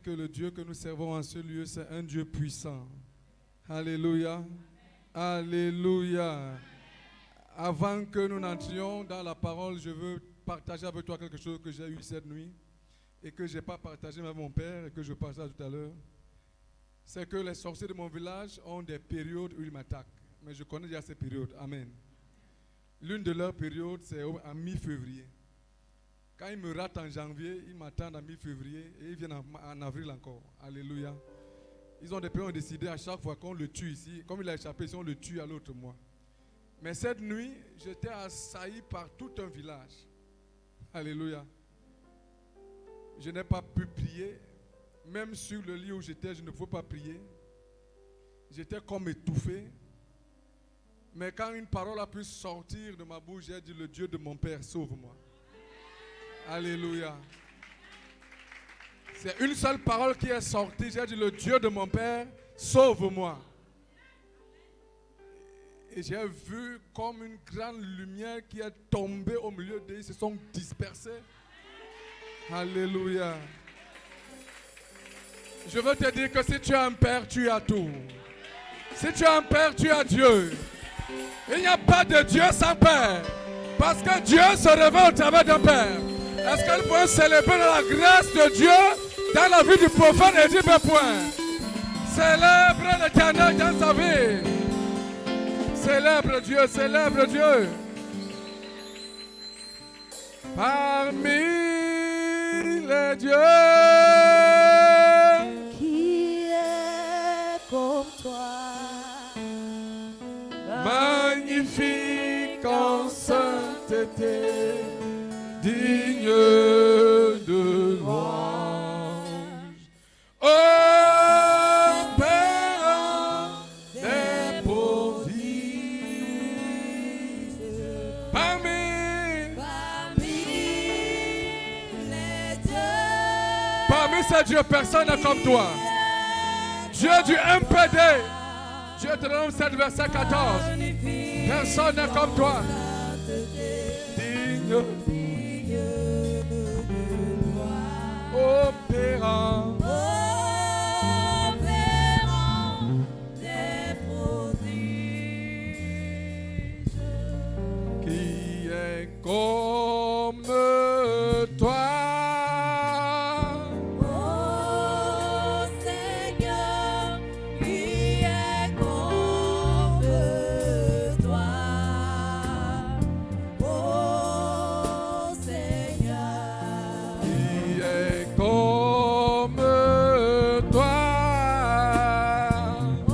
que le Dieu que nous servons en ce lieu, c'est un Dieu puissant. Alléluia. Alléluia. Avant que nous n'entrions dans la parole, je veux partager avec toi quelque chose que j'ai eu cette nuit et que je n'ai pas partagé avec mon père et que je partage tout à l'heure. C'est que les sorciers de mon village ont des périodes où ils m'attaquent. Mais je connais déjà ces périodes. Amen. L'une de leurs périodes, c'est en mi-février. Quand ils me ratent en janvier, ils m'attendent en mi-février et ils viennent en avril encore. Alléluia. Ils ont décidé à chaque fois qu'on le tue ici. Comme il a échappé ici, on le tue à l'autre mois. Mais cette nuit, j'étais assailli par tout un village. Alléluia. Je n'ai pas pu prier. Même sur le lit où j'étais, je ne pouvais pas prier. J'étais comme étouffé. Mais quand une parole a pu sortir de ma bouche, j'ai dit, le Dieu de mon Père, sauve-moi. Alléluia. C'est une seule parole qui est sortie. J'ai dit, le Dieu de mon Père, sauve-moi. Et j'ai vu comme une grande lumière qui est tombée au milieu d'eux. Ils se sont dispersés. Alléluia. Je veux te dire que si tu as un Père, tu as tout. Si tu as un Père, tu as Dieu. Il n'y a pas de Dieu sans Père. Parce que Dieu se révèle au travers d'un Père. Est-ce qu'elle peut célébrer la grâce de Dieu dans la vie du prophète et dit, ben point. Célèbre l'Éternel dans sa vie. Célèbre Dieu, célèbre Dieu. Parmi les dieux, qui est comme toi, magnifique en sainteté, digne de louange. Oh, Père des prodiges, parmi ces dieux, personne n'est comme toi. Dieu du MPD, Dieu te donne 7 verset 14. Personne n'est comme toi. Digne, opérant, des prodiges, qui est comme toi. ô Seigneur, qui est comme toi, ô Seigneur, Qui est comme toi. ô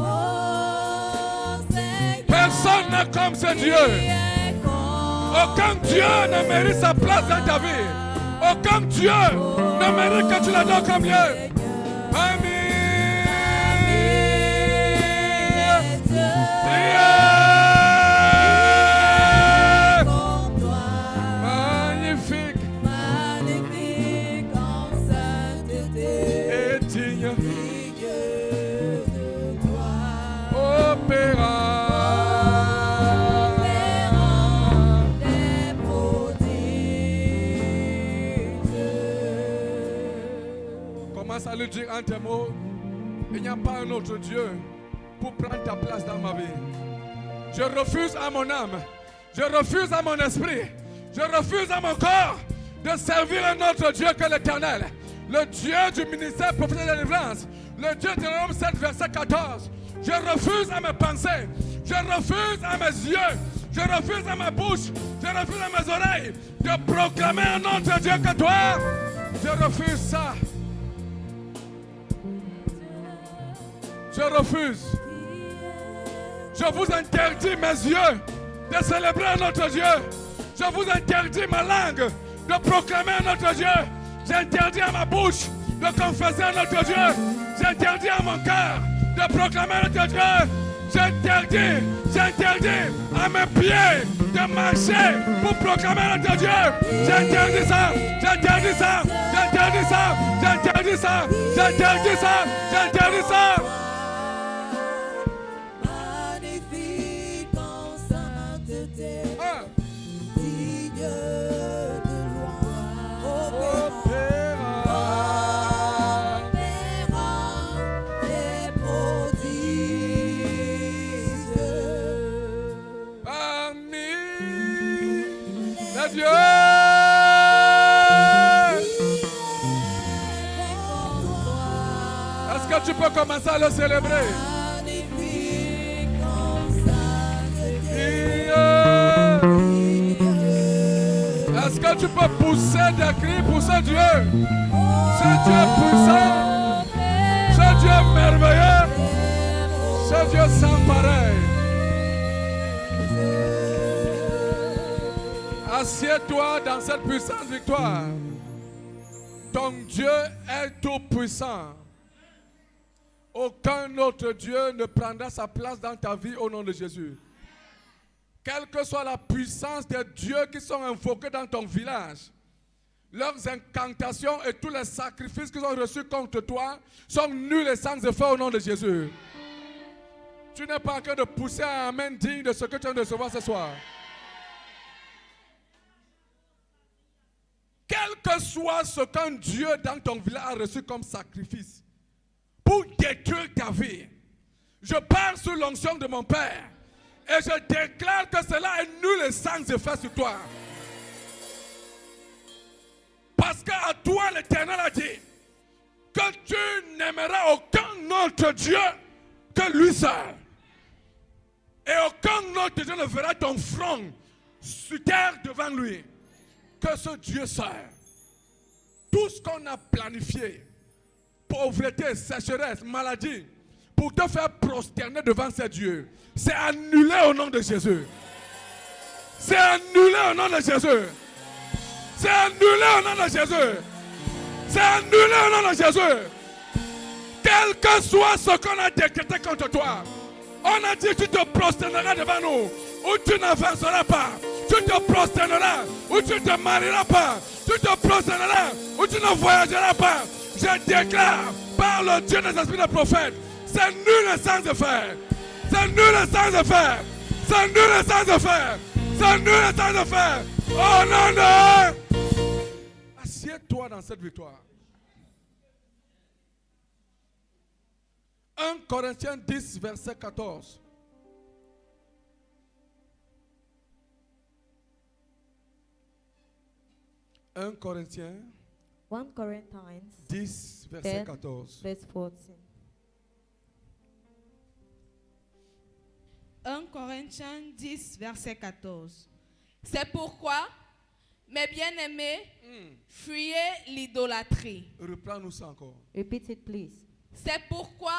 Seigneur, Personne n'est comme ce qui Dieu. est comme Aucun Dieu ne mérite sa place dans ta vie. Aucun Dieu ne mérite que tu l'adores comme Dieu. Parmi les dieux, comme toi, magnifique magnifique en sainteté, et digne, digne de toi, opérant. des prodiges. Commence à lui dire en tes mots, il n'y a pas un autre Dieu pour prendre ta place dans ma vie. Je refuse à mon âme, je refuse à mon esprit, je refuse à mon corps de servir un autre Dieu que l'Éternel, le Dieu du ministère prophétique de la délivrance, le Dieu de Rome 7 verset 14. Je refuse à mes pensées, je refuse à mes yeux, je refuse à ma bouche, je refuse à mes oreilles de proclamer un autre Dieu que toi. Je refuse ça. Je refuse. Je vous interdis mes yeux de célébrer un autre Dieu. Je vous interdis ma langue de proclamer un autre Dieu. J'interdis à ma bouche de confesser un autre Dieu. J'interdis à mon cœur de proclamer un autre Dieu. J'interdis à mes pieds de marcher pour proclamer un autre Dieu. J'interdis ça, j'interdis ça, j'interdis ça, j'interdis ça, j'interdis ça, j'interdis ça. Magnifique en sainteté, Ah. digne de louange, Opérant. opérant Est-ce que tu peux commencer à le célébrer? Magnifique en sainteté. Est-ce que tu peux pousser des cris pour ce Dieu? Ce Dieu puissant, ce Dieu merveilleux, ce Dieu sans pareil. Assieds-toi dans cette puissante victoire. Ton Dieu est tout puissant. Aucun autre Dieu ne prendra sa place dans ta vie au nom de Jésus. Quelle que soit la puissance des dieux qui sont invoqués dans ton village, leurs incantations et tous les sacrifices qu'ils ont reçus contre toi sont nuls et sans effet au nom de Jésus. Tu n'es pas en train de pousser un amen digne de ce que tu viens de recevoir ce soir. Quel que soit ce qu'un Dieu dans ton village a reçu comme sacrifice pour détruire ta vie, je parle sous l'onction de mon Père et je déclare que cela est nul et sans effet sur toi. Parce qu'à toi l'Éternel a dit que tu n'aimeras aucun autre Dieu que lui seul. Et aucun autre Dieu ne verra ton front sur terre devant lui que ce Dieu seul. Tout ce qu'on a planifié, pauvreté, sécheresse, maladie, pour te faire prosterner devant ces dieux, c'est annulé au nom de Jésus. C'est annulé au nom de Jésus. C'est annulé au nom de Jésus. C'est annulé au nom de Jésus. Quel que soit ce qu'on a décrété contre toi, on a dit tu te prosterneras devant nous, ou tu n'avanceras pas. Tu te prosterneras, ou tu ne te marieras pas. Tu te prosterneras, ou tu ne voyageras pas. Je déclare par le Dieu des esprits des prophètes, c'est nul et sans effet. C'est nul et sans effet. C'est nul et sans effet. C'est nul et sans effet. Oh non, non. Assieds-toi dans cette victoire. 1 Corinthiens 10, verset 14. Un Corinthiens 1 Corinthians 10, verset 10, 14. verse 14. 1 Corinthiens 10, verset 14. C'est pourquoi, mes bien-aimés, fuyez l'idolâtrie. Reprends-nous ça encore. Repeat it, please. C'est pourquoi,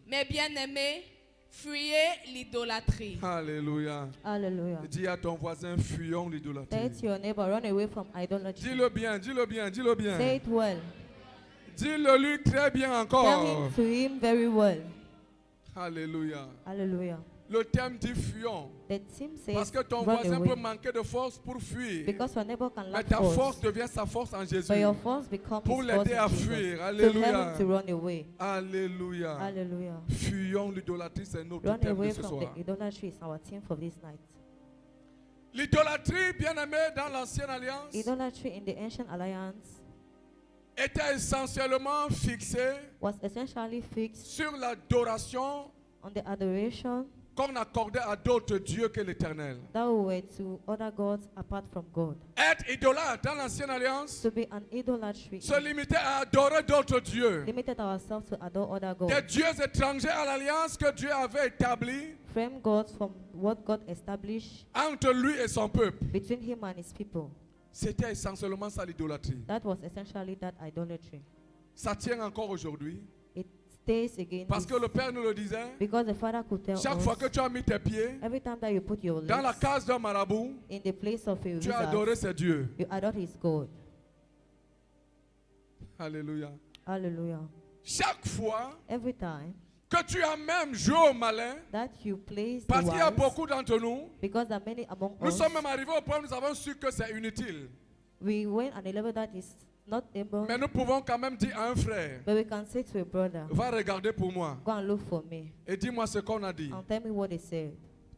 mes bien-aimés, fuyez l'idolâtrie. Alléluia. Hallelujah. Dis à ton voisin, fuyons l'idolâtrie. Say it to your neighbor, run away from idolatry. Dis-le bien, dis-le bien, dis-le bien. Say it well. Dis-le lui très bien Tell encore. him to him very well. Alléluia. Hallelujah. Le thème dit fuyons. The team says Parce que ton run voisin peut away. manquer de force pour fuir. Because your neighbor can Mais lack ta force force. devient sa force en Jésus. But your force becomes Pour his force l'aider à in Jesus. fuir. To Alléluia. help him to run away. Alléluia. Hallelujah. Fuyons l'idolâtrie, c'est notre Run thème de away ce from soir. the idolatry is our theme for this night. L'idolâtrie, bien aimé, dans l'ancienne alliance, Idolatry in the ancient alliance était essentiellement fixée was essentially fixed sur l'adoration on the adoration qu'on accordait à d'autres dieux que l'Éternel. that were to other gods apart from God. Être idolâtre dans l'ancienne alliance To be an idolatry se limitait à adorer d'autres dieux. limited ourselves to adore other Des gods. dieux étrangers à l'alliance que Dieu avait établie Frame gods from what God established entre lui et son peuple. between him and his people. C'était essentiellement ça l'idolâtrie. That was essentially that idolatry. Ça tient encore aujourd'hui. It stays again Parce que this- le Père nous le disait. because the Father could tell Chaque us fois que tu as mis tes pieds every time that you put your dans la legs case d'un marabout, in the place of a tu as adoré wizard, ces dieux. you adore his God. Alléluia. Hallelujah. Chaque fois Every time que tu as même joué au malin, that you place the parce qu'il y a wise, beaucoup d'entre nous, because there are many among nous us, sommes même arrivés au point où nous avons su que c'est inutile. we went at a level that is not able, Mais nous pouvons quand même dire à un frère, but we can say to a brother, va regarder pour moi go and look for me et dis-moi ce qu'on a dit. and tell me what they said.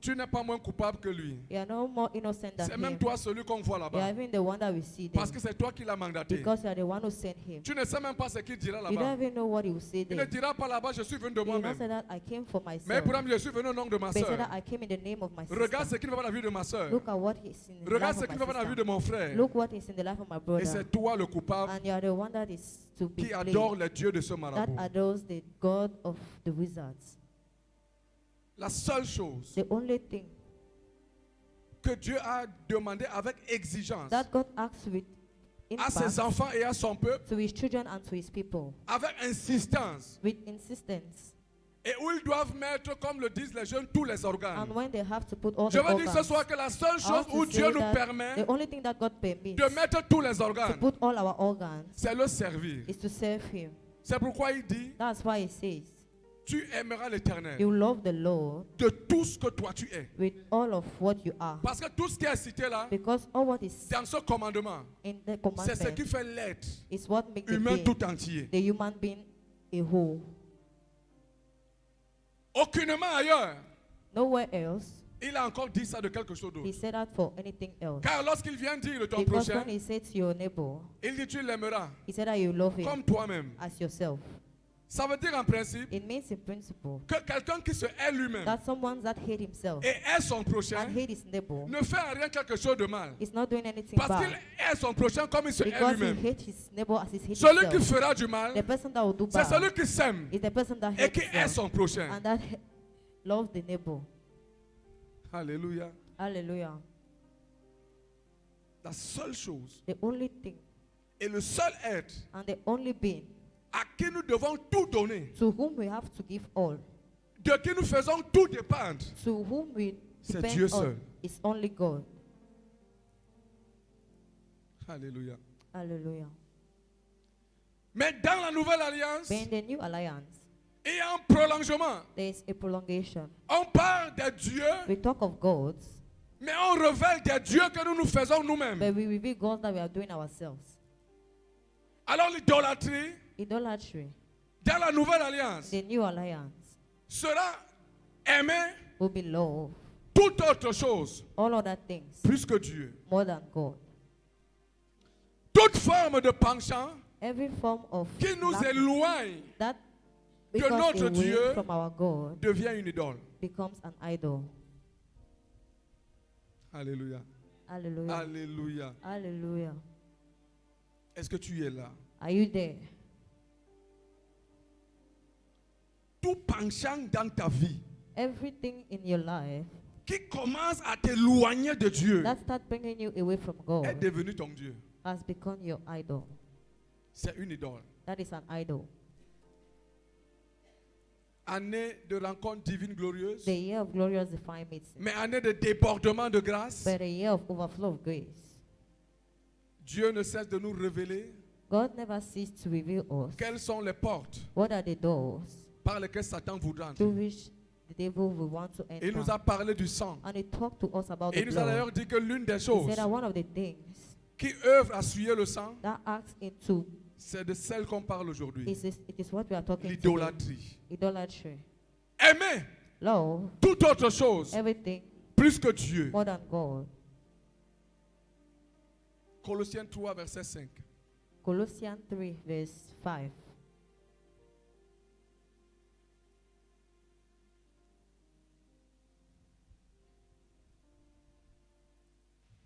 Tu n'es pas moins coupable que lui. You are no more innocent than C'est même him. toi celui qu'on voit You are là-bas. even the one that we see Parce there. que c'est toi qui l'as mandaté. Because you are the one who sent him. Tu ne sais même pas ce qu'il dira You don't là-bas. even know what he will say Il ne there. dira pas là-bas, je suis venu de He will not moi-même. say that I came for Mais myself. pour je suis venu au nom de ma But he said soeur. that I came in the name of my Regarde ce sister. qui ne va pas dans la vie de ma soeur. Look at what is in the Regarde life ce of qui my ne va pas dans la vie sister. de mon frère. Look what is in the life of my Et brother. c'est toi le coupable And you are the one that is to be qui blamed. adore les dieux de ce That marabout. adores the God of the wizards. La seule chose The only thing que Dieu a demandé avec exigence that God asks with à ses impact enfants et à son peuple, to his children and to his people, avec insistance, with insistence, et où ils doivent mettre, comme le disent les jeunes, tous les organes. and when they have to put all Je the veux dire ce organs. soir que la seule I chose want où to Dieu say nous that permet the only thing that God permits de mettre tous les to organes, put all our organs c'est le servir. is to serve him. C'est pourquoi il dit, That's why he says, tu aimeras l'Éternel you love the Lord de tout ce que toi tu es. with all of what you are. Parce que tout ce qui est cité là, Because all what is dans ce commandement, in the c'est ce qui commandment fait l'être is what makes the humain being, tout entier. the human being a whole. Aucunement ailleurs, Nowhere else il a encore dit ça de quelque chose he d'autre. said that for anything else. Car lorsqu'il vient dire de ton Because prochain, when he said to your neighbor, il dit tu l'aimeras he said that you love him comme toi-même. as yourself. Ça veut dire en principe It means in principle que quelqu'un qui se hait lui-même that someone that hate himself et hait son prochain and hate his neighbor ne fait en rien quelque chose de mal. is not doing anything Parce qu'il bad. hait son prochain comme il se hait Because he lui-même. hates his neighbor as he hates Celui qui himself. fera du mal, The person that will do c'est celui bad qui s'aime is the person that et hates qui hait himself son prochain. and that loves the neighbor. Alléluia. Hallelujah. La seule chose The only thing et le seul être and the only being à qui nous devons tout donner, to whom we have to give all, de qui nous faisons tout dépendre, to whom we c'est depend Dieu on, seul. is only God. Alléluia. Hallelujah. Mais dans la nouvelle alliance, But in the new alliance, il y a un prolongement. there is a prolongation. On parle des dieux, We talk of gods, mais on révèle des dieux que nous nous faisons nous-mêmes. but we reveal gods that we are doing ourselves. Alors l'idolâtrie, Idolatry, dans la nouvelle alliance, the new alliance, sera aimer will be love, toute autre chose all other things, plus que Dieu. more than God. Toute forme de penchant Every form of qui nous lack éloigne that de becomes notre away Dieu from our God devient une idole. becomes an idol. Alléluia. Hallelujah. Alléluia. Hallelujah. Est-ce que tu es là? Are you there? Tout penchant dans ta vie Everything in your life qui commence à t'éloigner de Dieu that starts bringing you away from est God devenu ton Dieu. has become your idol. C'est une idole. That is an idol. Année de rencontre divine glorieuse, The year of glorious divine meeting, mais année de débordement de grâce. but a year of overflow of grace. Dieu ne cesse de nous révéler God never ceased to reveal us quelles sont les portes what are the doors par lesquelles Satan voudra entrer. through which the devil will want to Il nous enter. a parlé du sang. And he talked to us about Et il the nous a blood. d'ailleurs dit que l'une des He choses said that one of the things qui œuvre à souiller le sang, that acts into c'est de celle qu'on parle aujourd'hui. it is what we are talking about. L'idolâtrie. Idolatry. Aimer Love toute autre chose everything plus que Dieu. more than God. Colossiens 3, verset 5. Colossians 3 verse 5.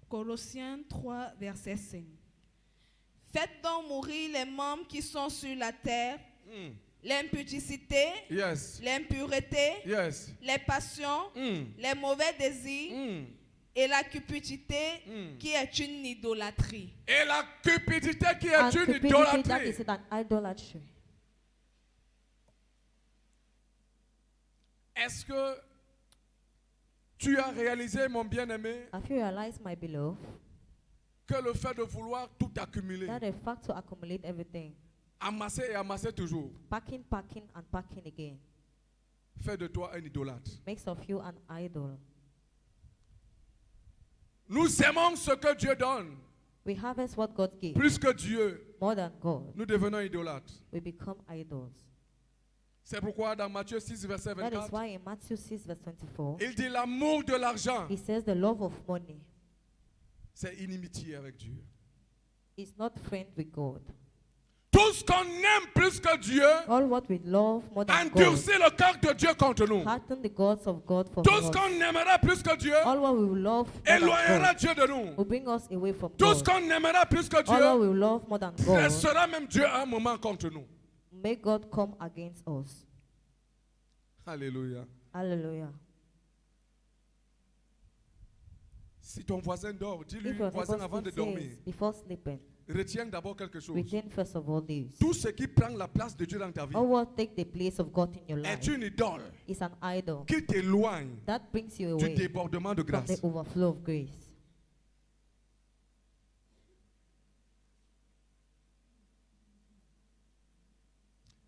Colossiens 3, verset 5. Faites donc mourir les membres qui sont sur la terre, l'impudicité, Yes. l'impureté, Yes. les passions, les mauvais désirs et la cupidité qui est une idolâtrie. Et la cupidité qui And est une cupidity, that idolâtrie. is an idolatry. Est-ce que tu as réalisé, mon bien-aimé, Have you realized, my beloved, que le fait de vouloir tout accumuler, that the fact to accumulate everything, amasser et amasser toujours, packing and packing again, fait de toi un idolâtre? makes of you an idol? Nous aimons ce que Dieu donne. We harvest what God gives Plus que Dieu, more than God. nous devenons idolâtres. We become idols. C'est pourquoi dans Matthieu 6, verset That is 24, why in Matthew 6, verse 24, il dit l'amour de l'argent, he says the love of money c'est inimitié avec Dieu. is not friend with God. Tout ce qu'on aime plus que Dieu All what we love more than God endurcit le cœur de Dieu contre nous. harden the gods of God for Tout ce us. qu'on aimera plus que Dieu All what we will love more than éloignera God Dieu de nous. will bring us away from Tout ce God. qu'on aimera plus que All what Dieu we will love more than God restera même Dieu à un moment contre nous. may God come against us. Alléluia. Hallelujah. Si ton voisin dort, dis-lui, If your voisin, neighbor avant de sleeps, dormir, before sleeping, retiens d'abord quelque chose. retain first of all this. Tout ce qui prend la place de Dieu dans ta vie All what take the place of God in your est life une idole is an idol qui t'éloigne that brings you du away débordement de from grâce. the overflow of grace.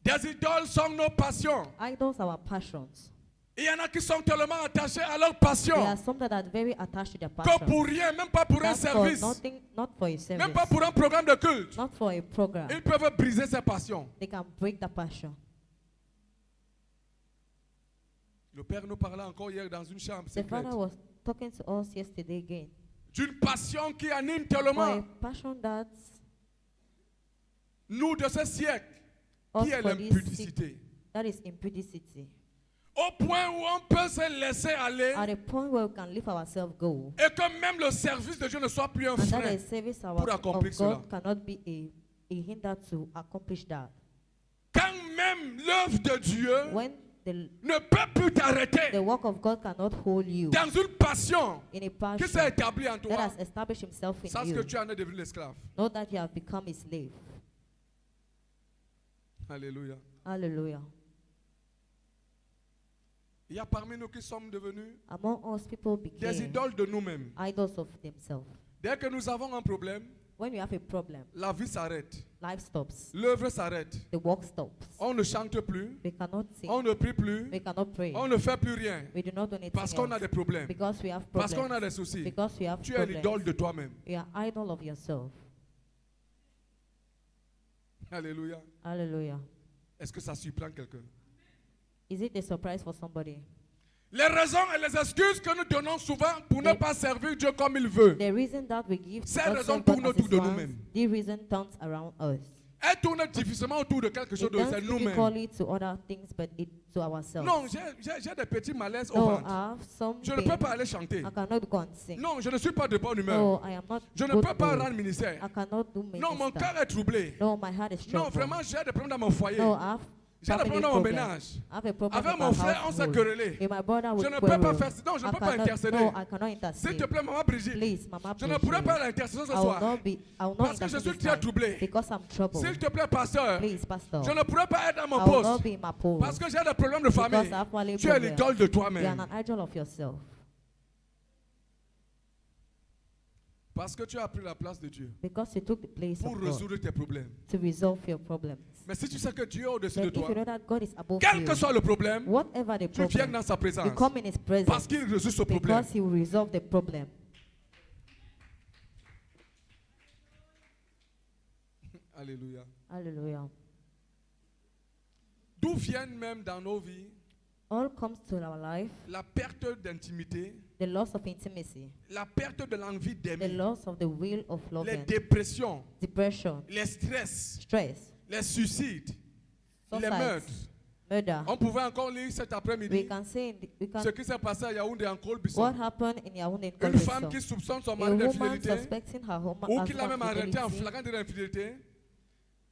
Des idoles sont nos passions. Idols are our passions. Il y en a qui sont tellement attachés à leur There passion are some that are very attached to their que passion. pour rien, même pas pour un That's for service, nothing, not for a même service, pas pour un programme de culte, not for a program. ils peuvent briser ces passions. They can break the passion. Le Père nous parlait encore hier dans une chambre The secrète Father was talking to us yesterday again d'une passion qui anime for a tellement passion that nous de ce siècle, us qui est for this l'impudicité. that is impudicity. Au point où on peut se laisser aller At a point where we can leave ourselves go, et que même le service de Dieu ne soit plus un and that frein. a service pour accomplir of God cannot be a hinder to accomplish that. Quand même l'œuvre de Dieu When ne peut plus t'arrêter the work of God cannot hold you dans une passion in a qui s'est passion établie en that toi, has established himself in sache que you, tu en es devenu l'esclave. know that you have become a slave. Alléluia. Hallelujah. Il y a parmi nous qui sommes devenus Among us, people des became idoles de nous-mêmes. idols of themselves. Dès que nous avons un problème, When you have a problem, la vie s'arrête, life stops, l'œuvre s'arrête. the work stops. On ne chante plus, We cannot sing, on ne prie plus, we cannot pray, on ne fait plus rien we do not do anything parce qu'on a else des problèmes, because we have parce qu'on a problems, des soucis. because we have Tu es l'idole problems. de toi-même. You are idol of yourself. Alléluia. Hallelujah. Est-ce que ça surprend quelqu'un? Is it a surprise for somebody? Les raisons et les excuses que nous donnons souvent pour ne pas servir Dieu comme il veut, The reason that we give Ces not raisons serve God tournent as autour He de wants, nous-mêmes. the reason turns around us. elles tournent difficilement autour de quelque chose It de turns c'est nous-mêmes. difficultly to other things, but it to ourselves. Non, j'ai des petits malaises au No, ventre. I have some Je ne pain. peux pas aller chanter. I cannot go and sing. Non, je ne suis pas de bonne humeur. No, I am not Je ne good peux pas mood. rendre ministère. I cannot do Non, mon minister. cœur est troublé. No, my heart is Non, troubled. vraiment, j'ai des problèmes dans mon foyer. No, I have J'ai des family problèmes dans mon problem. ménage. I have a problem Avec with mon my frère, on s'est household. querellé. With my brother, we Je ne peux pas quarrel. faire non, je ne I peux pas cannot- intercéder. No, I cannot S'il te intercede. plaît, maman Brigitte, Please, Mama, je ne please, pourrais pas please. l'intercession ce I will soir. not be. I will not Parce que je intercede suis this très time troublé. because I'm troubled. S'il te plaît, pasteur, Please, pastor. je ne pourrais pas être dans I mon will not poste. be in my post Parce que j'ai des problèmes de because famille. I have family Tu es problems. l'idole de You are toi-même. an idol of yourself Parce que tu as pris la place de Dieu because you took the place pour of God résoudre tes problèmes. to resolve your problems. Mais si tu sais que Dieu est au-dessus de But if toi, you know that God is above quel you, que soit le problème, whatever the tu viens problem, dans sa présence. you come in His Parce presence qu'il résout ce problème. because He will resolve the problem. Alléluia. Hallelujah. D'où viennent même dans nos vies All comes to our life, la perte d'intimité, the loss of intimacy, la perte de l'envie the d'aimer, loss of the will of les loving, dépressions, depression, les stress, stress, les suicides, les suicide, meurtres. murder. On pouvait encore lire cet We après-midi can say ce qui s'est passé à Yaoundé en what Colbisson. happened in Yaoundé. Une femme qui soupçonne son A mari woman d'infidélité suspecting her ou qui l'a même husband's arrêté en infidelity, flagrant de l'infidélité,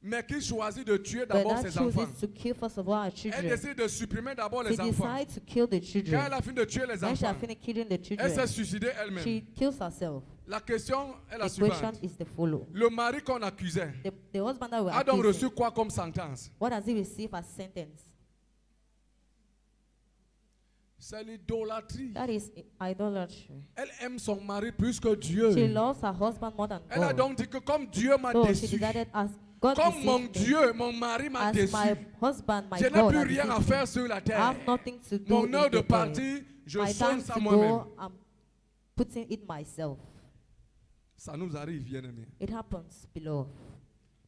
mais qui choisit de tuer but d'abord that ses enfants. chooses to kill first of all her Elle children. décide de supprimer d'abord She les enfants. decides to kill the Quand elle children. a fini de tuer les When she enfants, has finished killing the elle s'est children, suicidée elle-même. she kills herself. La question est la The question suivante. is the follow. Le mari qu'on accusait The husband that we a donc accusing, reçu quoi comme sentence? what has he received as sentence? C'est l'idolâtrie. That is idolatry. Elle aime son mari plus que Dieu. She loves her husband more than Elle a God. donc dit que comme Dieu m'a So she déçu, decided, as God comme mon deceived me, Dieu, mon mari m'a as déçu, my husband, my je n'ai God, plus has rien à deceived faire me, sur la I terre. have nothing to do Mon heure in de the day. partie, je My soigne time ça to moi-même. go, I'm putting it myself. Ça nous arrive, bien aimé. It happens, beloved.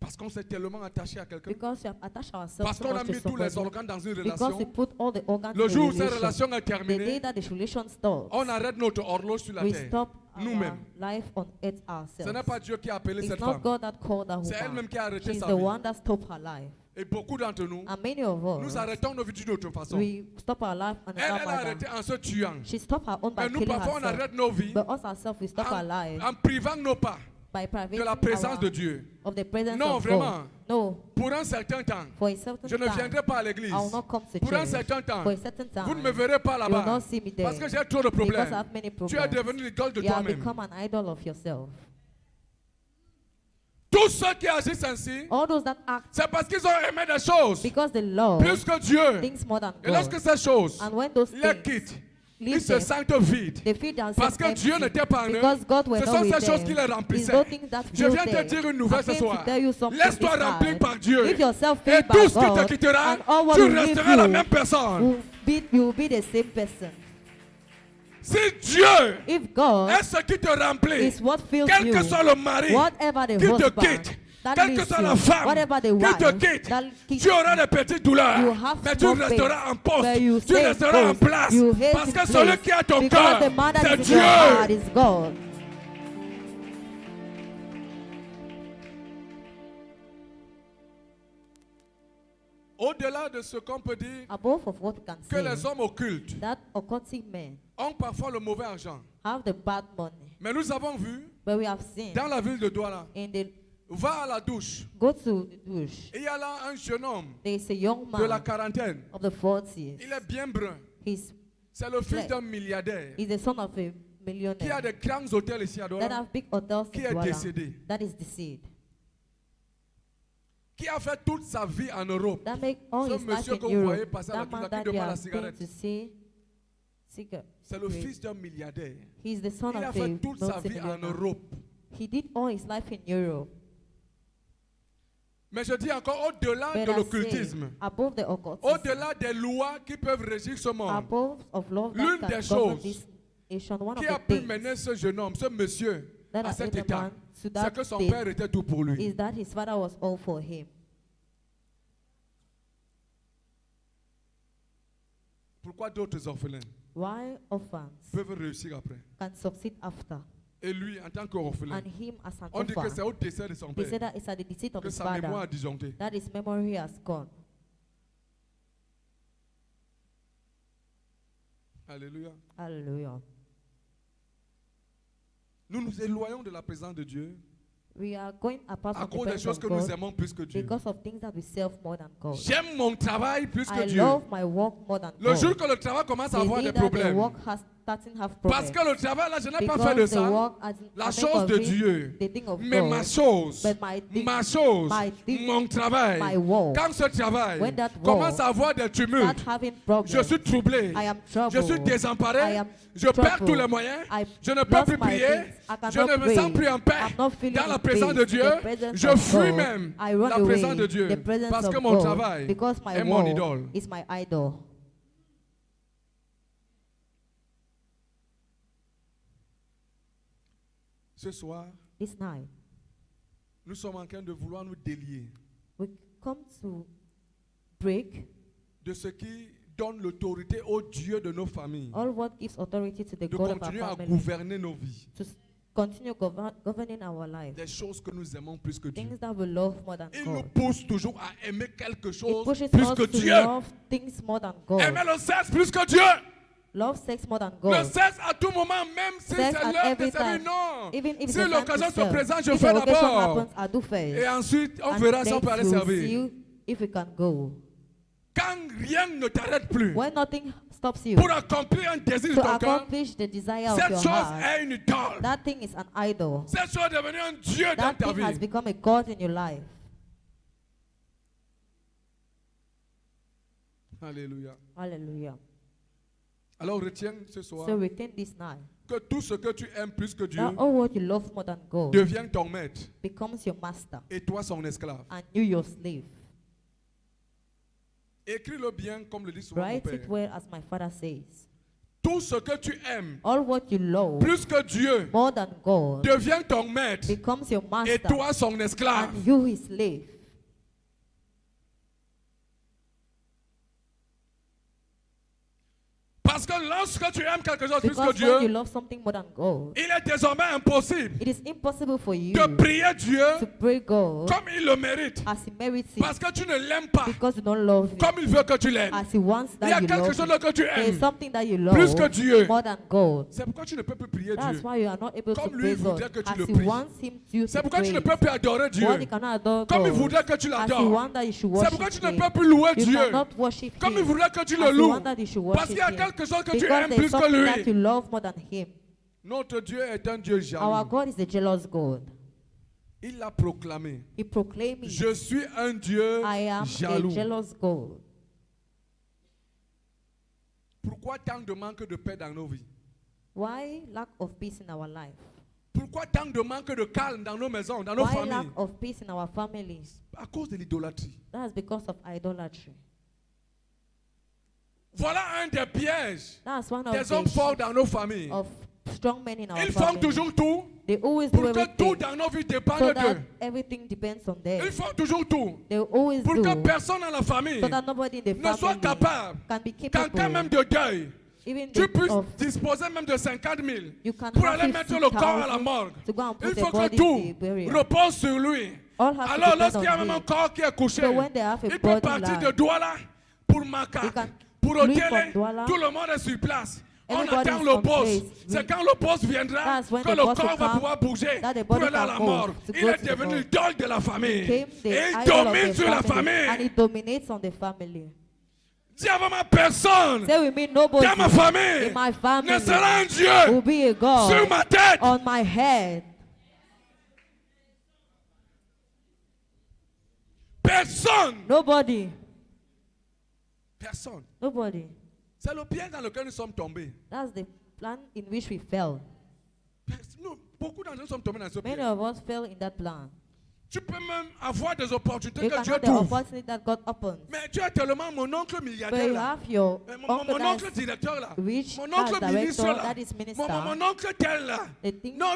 Parce qu'on s'est tellement attaché à quelqu'un. Because we have attached ourselves Parce so qu'on a much to mis tous les somebody. organes dans une Because we relation. put all the organs Le in jour a où cette relation est relation. The day terminée, that the relation stops, on arrête notre horloge sur la we terre. stop our Nous-mêmes. life on earth Ce ourselves. n'est pas Dieu qui a appelé It's cette not femme. God that called that C'est elle-même woman. qui a arrêté She's sa the vie. one that stopped her life. Et beaucoup d'entre nous, And many of nous us, arrêtons nos vies d'une autre façon. we stop our life on Elle, another elle a arrêté manner. en se tuant. She stopped her own by Mais nous, killing parfois, on herself. arrête nos vies But us ourselves, we stop our en, life en privant nos pas by preventing de la présence de our, Dieu. of the presence Non, of vraiment. God. No, Pour un certain temps, for a certain je ne time, viendrai pas à l'église. I will not come to Pour un church. certain temps, For a certain time, vous ne me verrez pas you will là-bas. not see me there. Parce que j'ai trop de Because I problèmes. have many Tu es problems. devenu l'idole de You have toi-même. become an idol of yourself. Tous ceux qui agissent ainsi, All those that act c'est parce qu'ils ont aimé des choses because they love plus que Dieu. things more than Et lorsque God. ces choses And when those les things quittent, leave ils se them, sentent vides. they feel themselves Parce que Dieu empty. n'était pas en eux. Because God were Ce not sont with ces choses them. qui les It's remplissaient. those things that Je fill viens te them. dire une nouvelle I ce came to soir. tell you something Laisse-toi this remplir night. par Dieu. If yourself Et filled tout by ce qui te God, quittera, and all what tu will leave resteras la you même personne. you will be the same person. Si Dieu If God est ce qui te remplit, is what fills quel you, que soit le mari whatever the qui te husband quitte, that quelle que leaves soit you, la femme whatever the qui wife te quitte, that keeps tu auras des petites douleurs, you have mais tu small resteras pains, en poste, but you tu stay in resteras en post. place, You hate parce his que celui place. qui est à ton Because cœur, the man that c'est is in your heart Dieu. is God. Au-delà de ce qu'on peut dire, Above of what we can que les say, hommes occultes that occultic men ont parfois le mauvais argent. have the bad money. Mais nous avons vu But we have seen dans la ville de Douala, in the va à la douche, go to the douche. et il y a là un jeune homme There is a young de la man quarantaine. of the 40s. Il est bien brun. He's C'est le fils Black. d'un milliardaire the son of a qui a millionaire des grands hôtels ici à that Douala, have big hotels qui in est Douala. décédé, That is deceived. qui a fait toute sa vie en Europe. That make all Ce his life monsieur in que vous voyez Europe. passer à la That man tour, that qui they demande are la going cigarette. to see cigarette. C'est le fils d'un milliardaire. He's the son Il a of fait a toute sa vie en multimillionaire. Europe. He did all his life in Europe. Mais je dis encore, au-delà But de I say, l'occultisme, above the occultism, au-delà des lois qui peuvent régir ce monde, above of love L'une that des can govern choses this nation, one qui of a the pu things mener ce jeune homme, ce monsieur, that à has cet led the état, man to c'est that que son state père était tout pour lui. is that his father was all for him. Pourquoi d'autres orphelins Why orphans peuvent réussir après? can succeed after, Et lui, en tant qu'orphelin, and him as an on dit que c'est orphan, au décès de son he père said that it's at the deceit of que his sa mémoire a father disjoncté. that his memory has gone. Alléluia. Hallelujah. Nous nous éloignons de la présence de Dieu We are going apart à from the cause des presence choses of que nous God aimons plus que Dieu. because of things that we serve more than God. J'aime mon travail plus que I Dieu. love my work more than Le jour God. que le travail commence à The avoir day des that the problèmes, work has starting have parce problems. que le travail là, je n'ai pas Because fait de the ça work la I think chose of de it, Dieu. the thing of Mais God, ma chose, but my thing, mon travail, my work, quand ce travail when that commence work à avoir des start tumultes, having problems, je suis troublé, I am je suis troubled. I désemparé, am je perds troubled. tous les moyens, I je ne peux lost plus my prier, things. I je cannot ne me pray. sens plus en paix I'm not feeling dans la in présence peace de in Dieu. the presence Je of fuis God. même I run la away présence de Dieu the presence parce of que mon God, travail because my est mon work idole. is my idol. Ce soir, This night, nous sommes en train de vouloir nous délier we come to break de ce qui donne l'autorité au Dieu de nos familles, all what gives authority to the de God of our continuer à family, gouverner nos vies, to continue governing our life. des choses que nous aimons plus que Dieu. Things that we love more than Il nous God. pousse toujours à aimer quelque It chose pushes plus us que to Dieu. love things more than God. Aimer le sexe plus que Dieu. Love sex more than Le God. sexe à tout moment, même si Sex c'est at l'heure de every servir, time. non. Even if Si it's l'occasion se présente, je if fais the occasion d'abord. happens, I do first. Et ensuite, on And verra si on then peut aller we'll servir. see if we can go. Quand rien ne t'arrête plus When nothing stops you pour accomplir un désir de to ton cœur, accomplish the desire of cette your chose heart, est une idole. that thing is an idol. Cette chose est devenue un Dieu dans That ta thing has vie. become a God in your life. Alléluia. Hallelujah. Alors retiens ce soir So retain this night que tout ce que tu aimes plus que Dieu that all what you love more than God devient ton maître becomes your master et toi son esclave. and you your slave. Écris-le bien comme le dit souvent mon Write père. it well as my father says. tout ce que tu aimes, all what you love plus que Dieu, more than God devient ton maître becomes your et master toi son esclave. and you his slave. Parce que lorsque tu aimes quelque chose plus que Because when you Dieu, love something more than God, il est désormais impossible it is impossible for you de prier Dieu to pray God comme il le mérite. as he merits Parce it, que tu ne l'aimes pas because you don't love him comme il veut que tu l'aimes. as he wants Il y a that you quelque love chose him. que tu There is aimes something that you plus que love Dieu. more than God. C'est pourquoi tu ne peux plus prier That's Dieu. why you are not able to Comme lui pray God voudrait que tu as le he pries. wants him to C'est pourquoi tu ne pray. peux plus adorer Dieu. What you cannot adore Comme il God voudrait que tu as he l'adores. wants that you should C'est pourquoi worship tu ne him. peux plus louer You Dieu. cannot worship Comme il him voudrait que tu as le he loues. wants that you should Parce qu'il y a worship him. quelque chose que tu Because aimes there's plus que something that you lui. love more than him. Notre Dieu est un Dieu Our jaloux. God is a jealous God. Il l'a proclamé. He proclaimed it. Je suis un Dieu I am a jaloux. jealous God. Pourquoi tant de manque de paix dans nos vies? Why lack of peace in our life? Pourquoi tant de manque de calme dans nos maisons, dans nos Why lack familles? of peace in our families? À cause de l'idolâtrie. That's because of idolatry. Voilà un des pièges That's one of des hommes forts dans nos familles. of strong men in our Ils font family. toujours tout They always do pour que tout everything dans nos vies so dépende that d'eux. everything depends on them. Ils font toujours tout They always pour do que personne dans la famille so that nobody in the ne soit family capable, can be quand quand même capable, de deuil, even tu puisses of disposer même de 50 000 you can pour have aller mettre le corps à la 50,000 morgue. to go and put Il the faut que body tout in the burial. repose sur lui. All have to Alors depend lorsqu'il y a on même un him. corps qui est couché, So when they have a il peut body partir lie, de Douala pour Macaque, he can pour leave Otélé, from Douala. tout le monde est sur place. On Everybody attend is le on boss. place. C'est quand le boss viendra That's when que the le boss will corps va come, pouvoir bouger that the pour body aller à la can mort. move to Il go est to the devenu mort. l'idole de la famille. became the Et il idol of domine the sur la family, and famille. he dominates on the family. Dis avant ma personne, Say with me, nobody dans ma famille, in my ne family sera un Dieu will be a God sur ma tête. on my head. Personne. Nobody. Personne. Nobody. C'est le piège dans lequel nous sommes tombés. That's the plan in which we fell. Nous, beaucoup d'entre nous sommes tombés dans ce Many piège. of us fell in that plan. Tu peux même avoir des opportunités You que can Dieu have the t'ouvre. opportunity that God opens. Mais tu es tellement mon oncle But milliardaire you là. have your Mon uncle oncle that's directeur là. rich, Mon that's oncle ministre director, là. that is minister. Mon oncle tel là. They think, Non,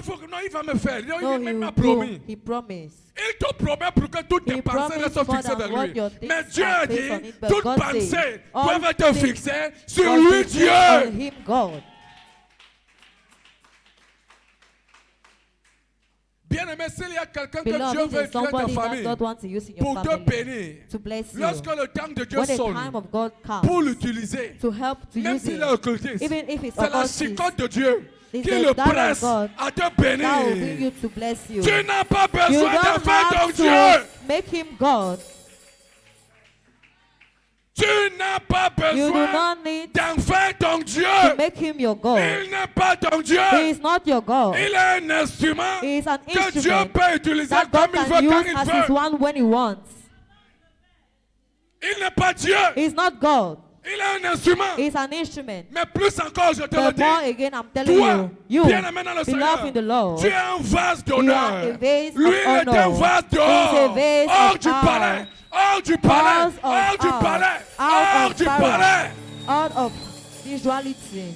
il va me faire. Non, no, il he m'a will promis. do. He promised. Il te promet pour que toutes tes He pensées promised restent more fixées than vers what lui. your things Mais Dieu are a based on dit, it, but toutes God pensées said, all doivent être things fixées sur must lui, be fixed Dieu. on him, God. Bien-aimé, s'il y a quelqu'un que Dieu Beloved, veut there's utiliser dans ta somebody that famille God wants to use in your pour te family bénir, to bless you. lorsque le temps de Dieu When the sonne, time of God pour comes l'utiliser, to help to même use s'il it, est occultiste, even if it's c'est la occultist, chicote de Dieu it's qui the le dart of presse God à te that will bring bénir. you to bless you. Tu n'as pas You besoin don't de faire ton have Dieu. to make him God. Tu n'as pas You do besoin not need d'en faire ton Dieu. to make him your God. Il n'est pas ton Dieu. He is not your God. Il est un instrument He is an que Dieu instrument peut utiliser that comme God il can veut, quand use il as his veut. one when he wants. Il n'est pas Dieu. He is not God. Il est un instrument. He is an instrument. Mais plus encore, je te le But more dis, again, I'm telling toi, you, bien-aimé dans le beloved in the Seigneur, Lord, tu es un vase you are d'honneur. a vase Lui, of il est un honor. vase He is a d'or. vase Hors of du honor. palais. Hors du palais. House of Hors du art, palais. out Hors of du barrel. palais. out of visuality.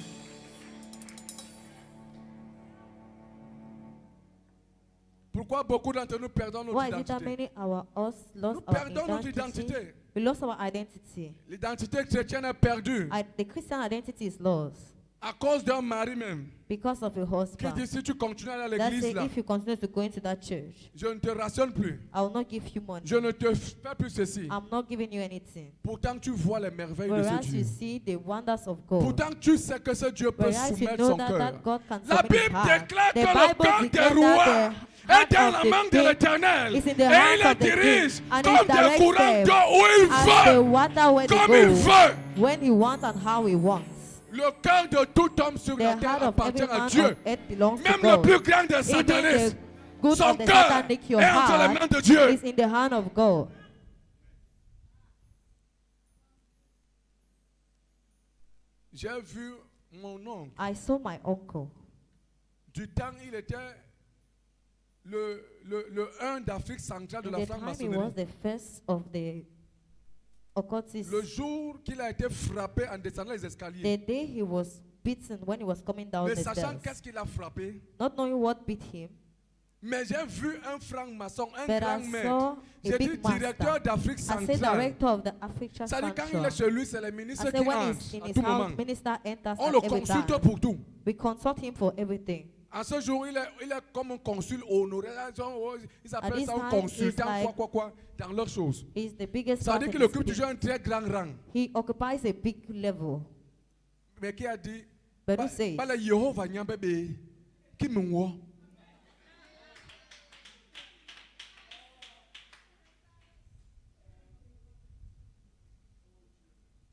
Pourquoi beaucoup d'entre nous perdons notre Why is it that identité? many our us lost Nous our perdons notre identity? identité. We lost our identity. L'identité chrétienne est perdue The Christian identity is lost à cause d'un mari même because of a qui husband. dit si tu continues à aller à That l'église say là, if you continue to go into that church, je ne te rationne plus. I will not give you money. Je ne te fais plus ceci. I'm not giving you anything. Pourtant tu vois les merveilles de ce Whereas you Dieu. see the wonders of God. Pourtant tu sais que ce Dieu peut Whereas you soumettre know son that cœur. God can La submit his Bible heart. déclare The que le Bible cœur des declares rois that the est dans heart la of the main de king l'Éternel. is in the Et hands il la of the king, dirige and he comme des directs courants them d'eau où il as the veut, water where they comme il go, veut. when he wants and how he wants. Le cœur de tout homme sur The la heart terre of appartient every à man Dieu. on earth belongs to Même le God. plus grand des Even satanistes, the good son of the cœur satanic, your est entre les mains heart de Dieu. is in the hand of God. J'ai vu mon oncle. I saw my uncle. Du temps, il était le 1 d'Afrique centrale de In la the time he was franc-maçonnerie. the first of the occultists. Le jour qu'il a été frappé en descendant les escaliers, The day he was beaten when he was coming down Ne the sachant stairs. qu'est-ce qu'il a frappé, Not knowing what beat him, mais j'ai vu un franc-maçon, un but grand I maître. saw J'ai a dit big directeur master. d'Afrique I said centrale. director of the African Ça dit quand il est Central. chez lui, c'est les I ministres said qui when entrent he's in à his tout house, moment. minister enters On at le every consulte time. pour tout. We consult him for everything. En ce jour, il est comme un consul honoraire. Ils At appellent this ça un time, consultant, he's like- quoi, dans leurs choses. He's the biggest Ça veut part dire in qu'il his occupe toujours un ministry. très grand rang. He occupies a big level. Mais qui a dit, But who says, Bala Yehova Nyambebe, qui me voit.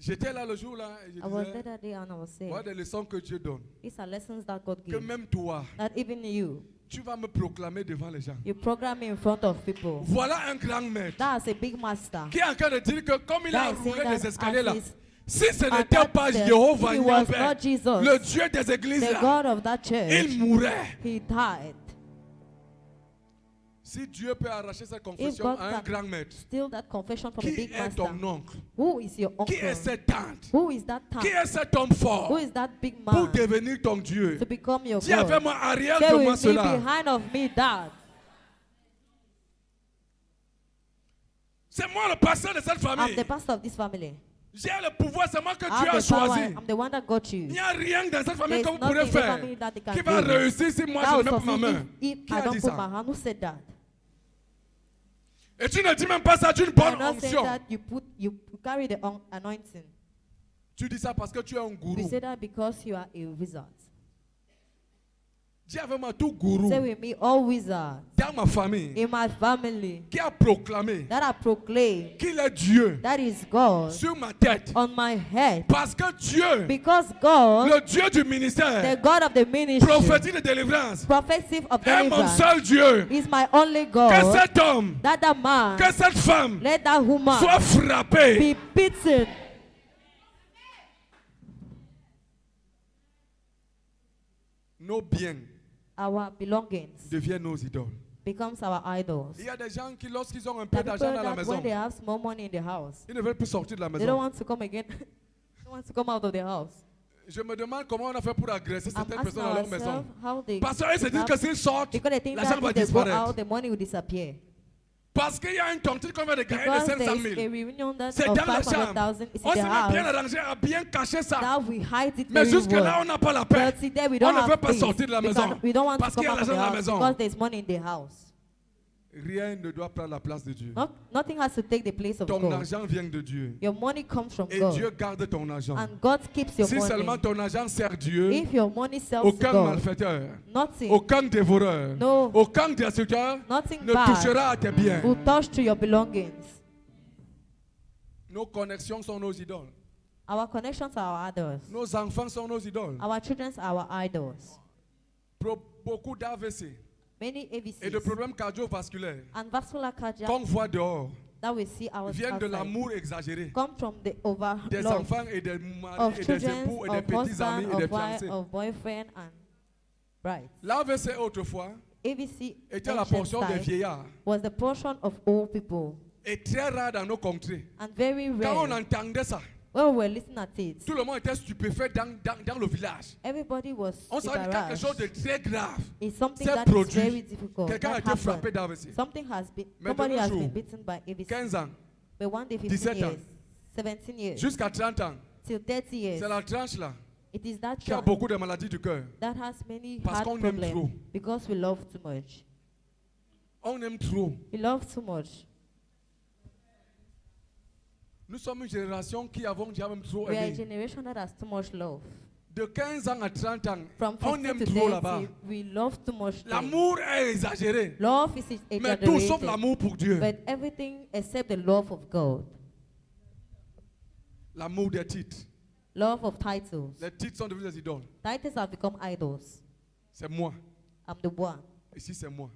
J'étais là le jour là et je I was there disais, that day and I was saying, voilà des leçons que Dieu donne. these are lessons that God Que gives. même toi, That even you, tu vas me proclamer devant les gens. you program me in front of people. Voilà un grand maître That's a big master. qui est en train de dire que comme il a That is saying roulé that les escaliers là, as he's si ce at n'était that pas step, Jéhovah if it was Nyambé, not Jesus, le Dieu des églises the là, God of that il church, mourrait. he died. Si Dieu peut arracher cette confession God à un can grand maître, Steal that confession from a qui big est master. ton oncle? Who is your Qui est uncle? cette tante? Who is that Qui time? est cet homme fort Who is that big pour man devenir ton Dieu? to become your Dis avec God? moi, arrière Say de moi with me, cela. behind of me that. C'est moi le pasteur de cette I'm famille. the pastor of this family. J'ai le pouvoir, c'est moi que I Dieu a have the power. choisi. I'm the one that got Il you. n'y a rien dans cette famille There's que vous pourrez nothing in the faire family that they can qui va do. réussir si moi That je will ne mets pas ma succeed main. if Qui I a don't dit put ça? my hand. Who said that? Et tu ne dis même pas ça d'une bonne I'm not saying onction. that you carry the anointing. Tu dis ça parce que tu es un You gourou. say that because you are a wizard. Dis avec moi, tout gourou Say with me, all wizards dans ma famille in my family qui a proclamé that I proclaim qu'il est Dieu that is God sur ma tête. on my head. Parce que Dieu, Because God, le Dieu du the ministère, God of the ministry, prophétique de délivrance, prophetic of est mon deliverance, seul Dieu. is my only Que God. cet homme, That the man, que cette femme let that woman soit frappée. be beaten. Nos biens Our belongings deviennent nos idoles. becomes our idols. Il y a des gens qui, lorsqu'ils ont un peu There are d'argent people dans la that maison, when they have small money in the house, ils ne veulent plus sortir de la they don't maison. want to come again. They don't want to come out of the house. Je me demande comment on a fait pour agresser I'm certaines asking personnes dans leur maison. ourselves how they Parce qu'ils se disent que s'ils sortent, because they think l'argent that va if they go out, disparaître. the money will disappear. Parce qu'il y a une tontine qu'on vient de gagner de Because 500 there is 000. a reunion that C'est of dans la 500,000 chambre. is On in s'est the bien house arrangé à bien cacher ça. that we hide it Mais very jusque-là, well. on n'a pas la paix. But see there we On don't ne veut have pas peace. sortir de la maison. We don't want Parce to qu'il y come a out of the l'argent dans la house maison. because there's money in the house. Rien ne doit prendre la place de Dieu. Nothing has to take the place of Ton God. argent vient de Dieu. Your money comes from Et God. Dieu garde ton argent. And God keeps your Si money. seulement ton argent sert Dieu, If your money sells to aucun God, malfaiteur, nothing aucun dévoreur, No. aucun destructeur Nothing ne bad touchera à tes biens. will touch to your belongings. Nos connexions sont nos idoles. Our connections are our idols. Nos enfants sont nos idoles. Our children are our idols. Beaucoup d'AVC Many et de AVCs problèmes cardiovasculaires and vascular cardiac qu'on voit dehors that we see viennent de outside l'amour exagéré come from the des overlove enfants et des maris of et des children, époux et des of petits amis husband, et des of wife, fiancés. of boyfriend and bride. L'AVC autrefois AVC était la ancient portion des style vieillards was the portion of old people et très rare dans nos contrées. and very Quand on rare. entendait ça, When we were listening at it, tout le monde était stupéfait dans le village. everybody was On savait que quelque embarrassed. chose de très grave It's something s'est that is produit. very difficult. Quelqu'un a That été frappé happened. d'AVC. Something has been, Mais de somebody nos has jours, been beaten by AVC. 15 ans, But one day 15 17 ans. years, 17 years, jusqu'à 30 ans. till 30 years. C'est la tranche là It is that qui a child beaucoup de maladies du cœur. that has many Parce heart qu'on aime problems trop. because we love too much. On aime trop. We love too much. Nous sommes une génération qui avons déjà même trop We are a aimé. generation that has too much love. De 15 ans à 30 ans, From on 15 aime to trop là-bas. 30, we love too much. things. L'amour est exagéré. Love is Mais tout sauf exaggerated, l'amour pour Dieu. but everything except the love of God. L'amour des titres. Love of titles. Les titres sont devenus des idoles. Titles have become idols. C'est moi. I'm the one. Ici, c'est moi.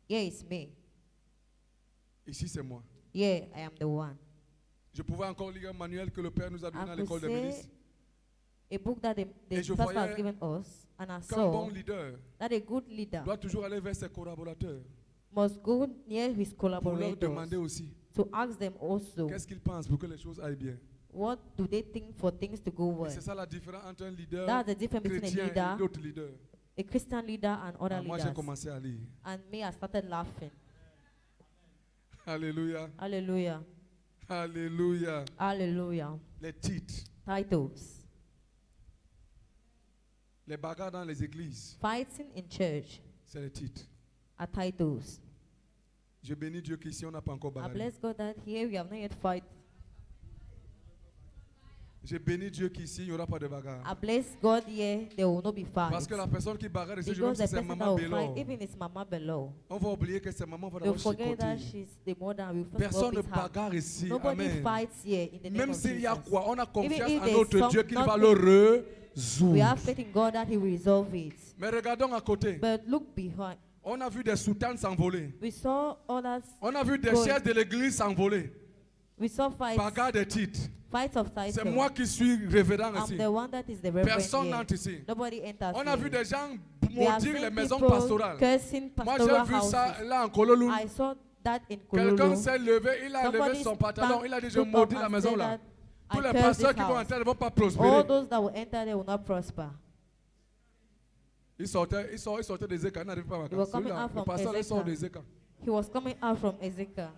Yeah, it's me. Ici, c'est moi. Yeah, I am the one. Je pouvais encore lire un manuel que le Père nous a donné I à could l'école des say ministres. a book that the Et je pastor has voyais given us, and I Qu'un bon saw leader that a good leader doit toujours aller vers ses collaborateurs must go near his pour leur demander collaborators aussi to ask them also qu'est-ce qu'ils pensent pour que les choses aillent bien. What do they think for things to go Et well? c'est ça la différence entre un leader That's the difference between a chrétien et leader, d'autres leaders. a Christian leader, and other Ah, moi, j'ai leaders. commencé à lire. And me, I started laughing. Alléluia. Hallelujah. Alléluia. Hallelujah. Les titres, Titles. les bagarres dans les églises, Fighting in church c'est les titres. are titles. Je bénis Dieu qu'ici, on n'a pas encore I bagarré. bless God that here we have not yet fight. Je bénis Dieu qu'ici, il n'y aura pas de bagarre. I bless God here there will not be fight. Parce que la personne qui bagarre ici, je même Because si the c'est person that maman will Bélo, fight, even it's Mama below, on va oublier que c'est maman va they'll d'abord forget that chicoter. she's the mother and will first of all Personne ne beat her. bagarre ici. Nobody Amen. fights here in the name Même of s'il y a Jesus. quoi, on a confiance if en there's notre Dieu qu'il va nothing- le We have résoudre. faith in God that He will resolve it. Mais regardons à côté. But look behind. On a vu des soutanes s'envoler. We saw others. On a vu des Going. chaises de l'église s'envoler. We saw fights. Bagarre des titres. Fights of titles. C'est moi qui suis révérend I'm ici. the one that is the reverend Personne here. n'entre ici. Nobody enters On a vu here. des gens We have maudire seen les maisons people pastorales. cursing Moi, pastoral j'ai vu ça houses. là en Kololu. I saw that in Quelqu'un Kololo. s'est levé, il a levé Somebody son pantalon, stand- il a dit je stood up maudis la and maison said là. that Tous I les curse pasteurs this qui vont house. entrer ne vont pas All prospérer. those that will enter there will not prosper. Ils sortaient des écarts, ils n'arrivent pas à They were vacances. coming Celui-là, out le from pasteur il sort Ezekiel. des écarts. He was coming out from Ezekiel.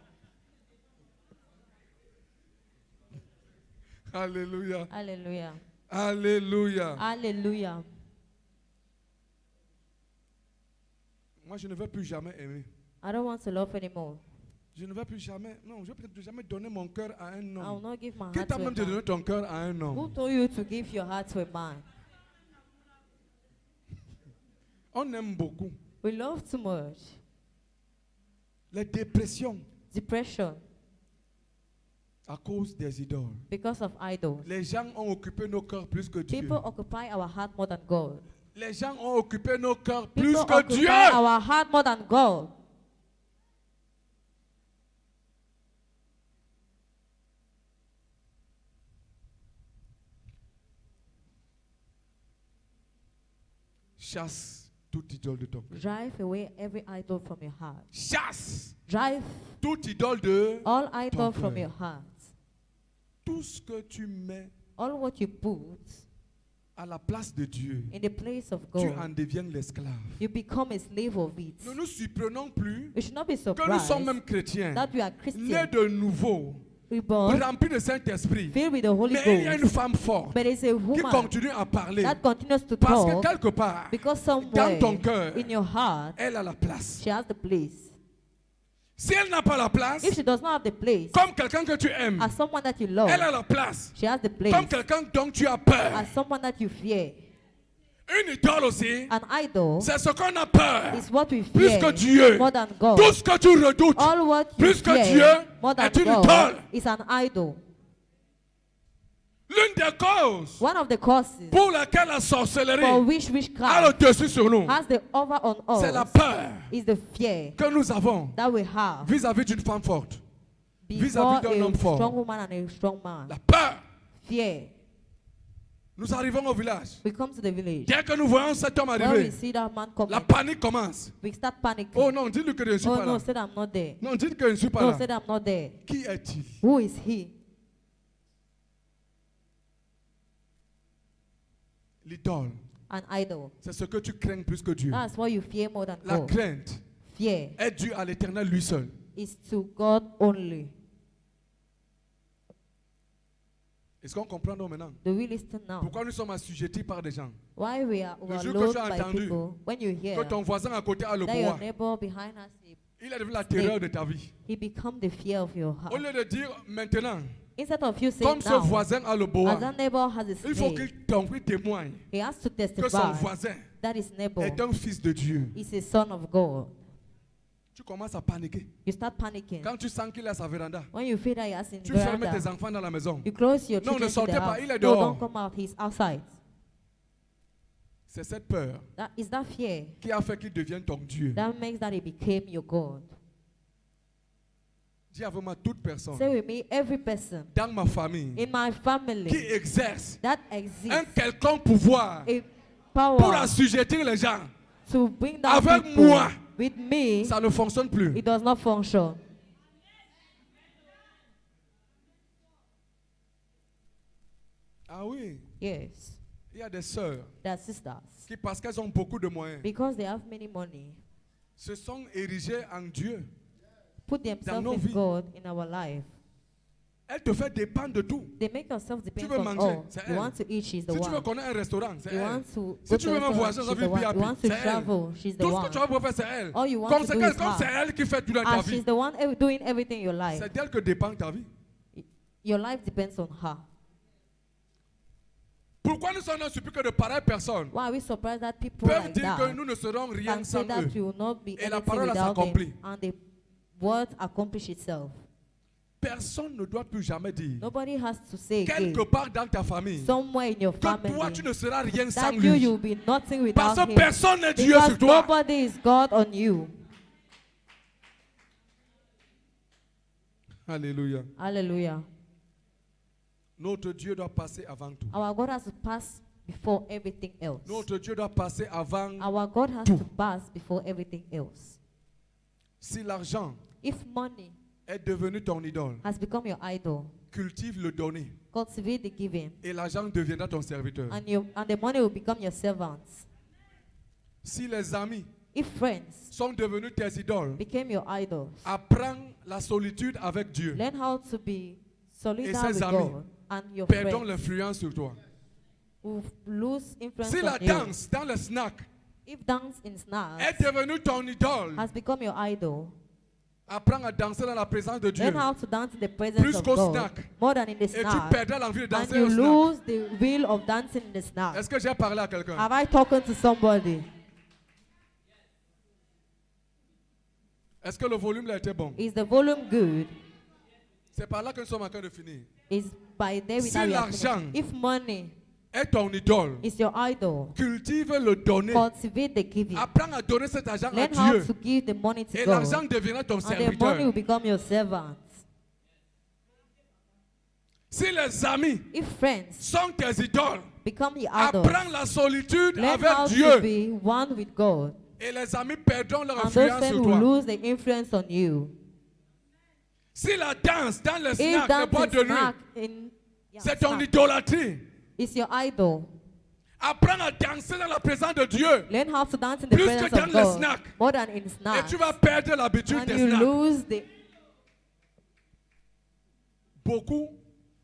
Alléluia. Hallelujah. Alléluia. Hallelujah. Moi, je ne veux plus jamais aimer. I don't want to love anymore. Je ne veux plus jamais, non, je ne veux plus jamais donner mon cœur à un I will homme. not give my Qui heart t'a to a même de donner man. ton cœur à un Who homme? told you to give your heart to a man? On aime beaucoup. We love too much. Les dépressions Depression à cause des idoles. because of idols. Les gens ont occupé nos cœurs plus que Dieu. People occupy our heart more than God. Les gens ont occupé nos cœurs plus People que occupy Dieu. our heart more than God. Chasse toute idole de ton cœur. Drive away every idol from your heart. Chasse Drive toute idole de all idols cœur. from your heart. tout ce que tu mets All what you put à la place de Dieu. in the place of Tu en God, deviens l'esclave. you become a slave of it. Ne nous surprenons plus We should not be que nous surprised sommes même chrétiens, that we are nés Christians, de nouveau, reborn, remplis de Saint-Esprit. filled with the Holy Mais il y a une Ghost. femme forte But it's a qui woman continue à parler. that continues to Parce que talk quelque part, because dans somewhere ton cœur, in your heart, elle a la place. she has the place. Si elle n'a pas la place, If she does not have the place, comme quelqu'un que tu aimes, as someone that you love, elle a la place. she has the Comme place. quelqu'un dont tu as peur. As someone that you fear, Une idole aussi, an idol c'est ce qu'on a peur. is what we Plus fear que Dieu. more than God. Tout ce que tu redoutes All what you plus que fear Dieu more than est une God idole. is an idol. L'une des causes One of the causes pour laquelle la for sorcellerie which a le witchcraft dessus sur nous, has the over on c'est la us peur is the fear que nous avons that we have vis-à-vis d'une femme forte. before vis-à-vis d'un homme a fort. strong woman and a strong man. La peur. Fear. Nous arrivons au village. We come to the village. Dès que nous voyons cet homme When we arriver, see that man coming, la panique commence. we start panicking. Oh non, dis-lui que je ne suis Oh pas no, là. said I'm not there. Non, dis-lui que je ne suis pas No, là. said I'm not there. Qui est-il? Who is he? L'idole. An idol. C'est ce que tu crains plus que Dieu. That's what you fear more than La God. crainte Fear est due à l'Éternel lui seul. is to God only. Est-ce qu'on comprend donc maintenant? Do we listen now? Pourquoi nous sommes assujettis par des gens? Why we are Le jour que overloaded tu as by entendu people? When you Que hear ton voisin à côté a le that your pouvoir. neighbor behind us, Il est devenu la terreur de ta vie. he become the fear of your Au heart. lieu de dire maintenant, Instead of you saying comme ce now, voisin a le as pouvoir, that neighbor has a il faut snake, qu'il témoigne he has to que son testify voisin that his neighbor est un fils de Dieu. is a son of God. Tu commences à paniquer. You start panicking. Quand tu sens qu'il est à sa véranda, When you feel that he has in tu fermes tes veranda, enfants dans la maison. you close your Non, ne children to sortez the pas, house. il est No, dehors. don't come out. He's outside. C'est cette peur That is that fear qui a fait qu'il devienne ton Dieu. that makes that he became your God. Dis avec moi toute personne Say with me, every person dans ma famille in my qui family exerce that un exists quelconque pouvoir a pour power assujettir les gens, to bring down avec people moi, with me, ça ne fonctionne plus. it does not function. Ah oui, Yes. il y a des sœurs Their sisters. qui, parce qu'elles ont beaucoup de moyens, Because they have many money, se sont érigées en Dieu. put themselves nos in vies. God in our life. Elle te fait dépendre de tout. They make yourself depend veux on manger, all. c'est You elle. want to eat, she's the Si tu veux one. connaître un restaurant, c'est You elle. want to Si go tu to veux a même voyager restaurant, dans she's la the vie one. You want VIP, to c'est elle. travel, she's the Tout ce que one. tu vas pouvoir faire, c'est elle. All you want Comme to c'est do qu'elle- is comme c'est her. elle qui fait tout dans ta As vie. she's the one doing everything in your life. C'est d'elle que dépend ta vie. Your life depends on her. Pourquoi nous sommes surpris que de pareilles personnes Why are we surprised that people peuvent like dire que that nous ne serons rien can sans say that eux? we will not be Et la anything parole without s'accomplit. them, and the word accomplish itself? Personne ne doit plus jamais dire, Nobody has to say quelque again, part dans ta famille, somewhere in your que toi tu family, ne seras rien sans that lui. you'll be nothing Parce without que him. personne n'est Dieu Because sur toi. nobody is God on you. Alléluia. Hallelujah. Notre Dieu doit passer avant tout. Our God has to pass before everything else. Notre Dieu doit passer avant. Our God has tout. to pass before everything else. Si l'argent If money est devenu ton idole, has become your idol, cultive le donner cultivate the giving, et l'argent deviendra ton serviteur. and the money will become your servants. Si les amis If friends sont devenus tes idoles, became your idols, apprends la solitude avec Dieu. learn how to be solidar ses with amis God, and your Perdons friends l'influence sur toi. will lose influence Si la on you. danse dans le snack If dance in snacks est devenue ton idole, has become your idol, apprends à danser dans la présence de Dieu. learn how to dance in the presence Plus of qu'au God, snack. more than in the Et tu snack, perdras l'envie de and danser you au snack. lose the will of dancing in the snack. Est-ce que j'ai parlé à quelqu'un? Have I talking to somebody? Est-ce que le volume là était bon? Is the volume good? C'est par là que nous sommes en train de finir. Is by there Si without l'argent If money est ton idole, is your idol, cultive le donner. cultivate the giving. Apprends à donner cet argent à Learn how Dieu. to give the money to Et God, l'argent deviendra ton and the money serviteur. will become your servant. Si les amis If friends sont tes idoles, become the idols, apprends la solitude learn how avec to Dieu. be one with God, Et les amis perdront leur and those influence friends sur will toi. lose the influence on you. Si la danse dans le If snack, le dance boîte de is nuit, snack in c'est ton snack idolâtrie. is your idol, Apprends à danser dans la présence de Dieu. learn how to dance in the Plus que presence dans of le God, snack. more than in Et snacks, tu vas perdre l'habitude and des you snacks. lose the. Beaucoup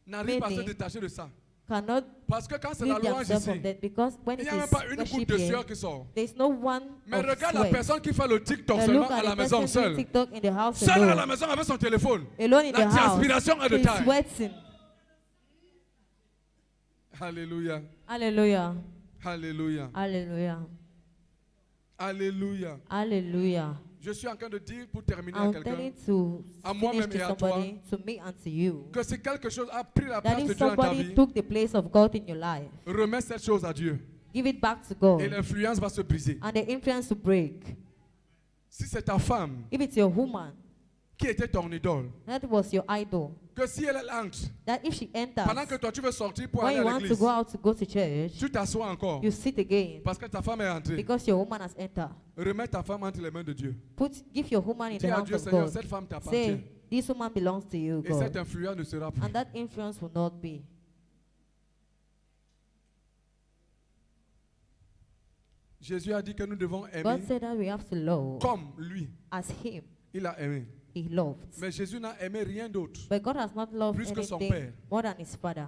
n'arrivent pas à se Many détacher de ça. Cannot Parce que quand c'est la leave louange themselves from ici, that, because when il it n'y a même is pas une goutte worship de here, sueur qui sort. there's no one Mais of regarde la sweat. personne qui fait le TikTok But seulement look à at la the maison, person doing seule. TikTok in the house Seule à la alone. maison avec son téléphone. Alone in La the house. transpiration est de He's taille. sweating. Alléluia. Hallelujah. Alléluia. Hallelujah. Alléluia. Hallelujah. Je suis en train de dire pour terminer à I'm quelqu'un telling to À finish moi-même to et à toi, somebody, to me and to you, que si quelque chose a pris la that place de if Dieu dans ta somebody vie, took the place of God in your life, remets cette chose à Dieu. give it back to Et God, l'influence va se briser. and the influence to break. Si c'est ta femme If it's your woman, qui était ton idole, that was your idol, que si elle entre, that if she enters, pendant que toi tu veux sortir pour when aller you à want to l'église, go out to go to church, tu t'assois encore you sit again parce que ta femme est entrée. because your woman has entered. Remets ta femme entre les mains de Dieu. Give your woman in Dis the à hands Dieu, of Seigneur, God. cette femme t'appartient. Say, this woman belongs to you, Et cette God. influence ne sera plus. And that influence will not be. Jésus a dit que nous devons God aimer said that we have to love comme lui. as Him. Il a aimé. He loved. Mais Jésus n'a aimé rien d'autre. But God has not loved Plus que son anything père. more than His Father.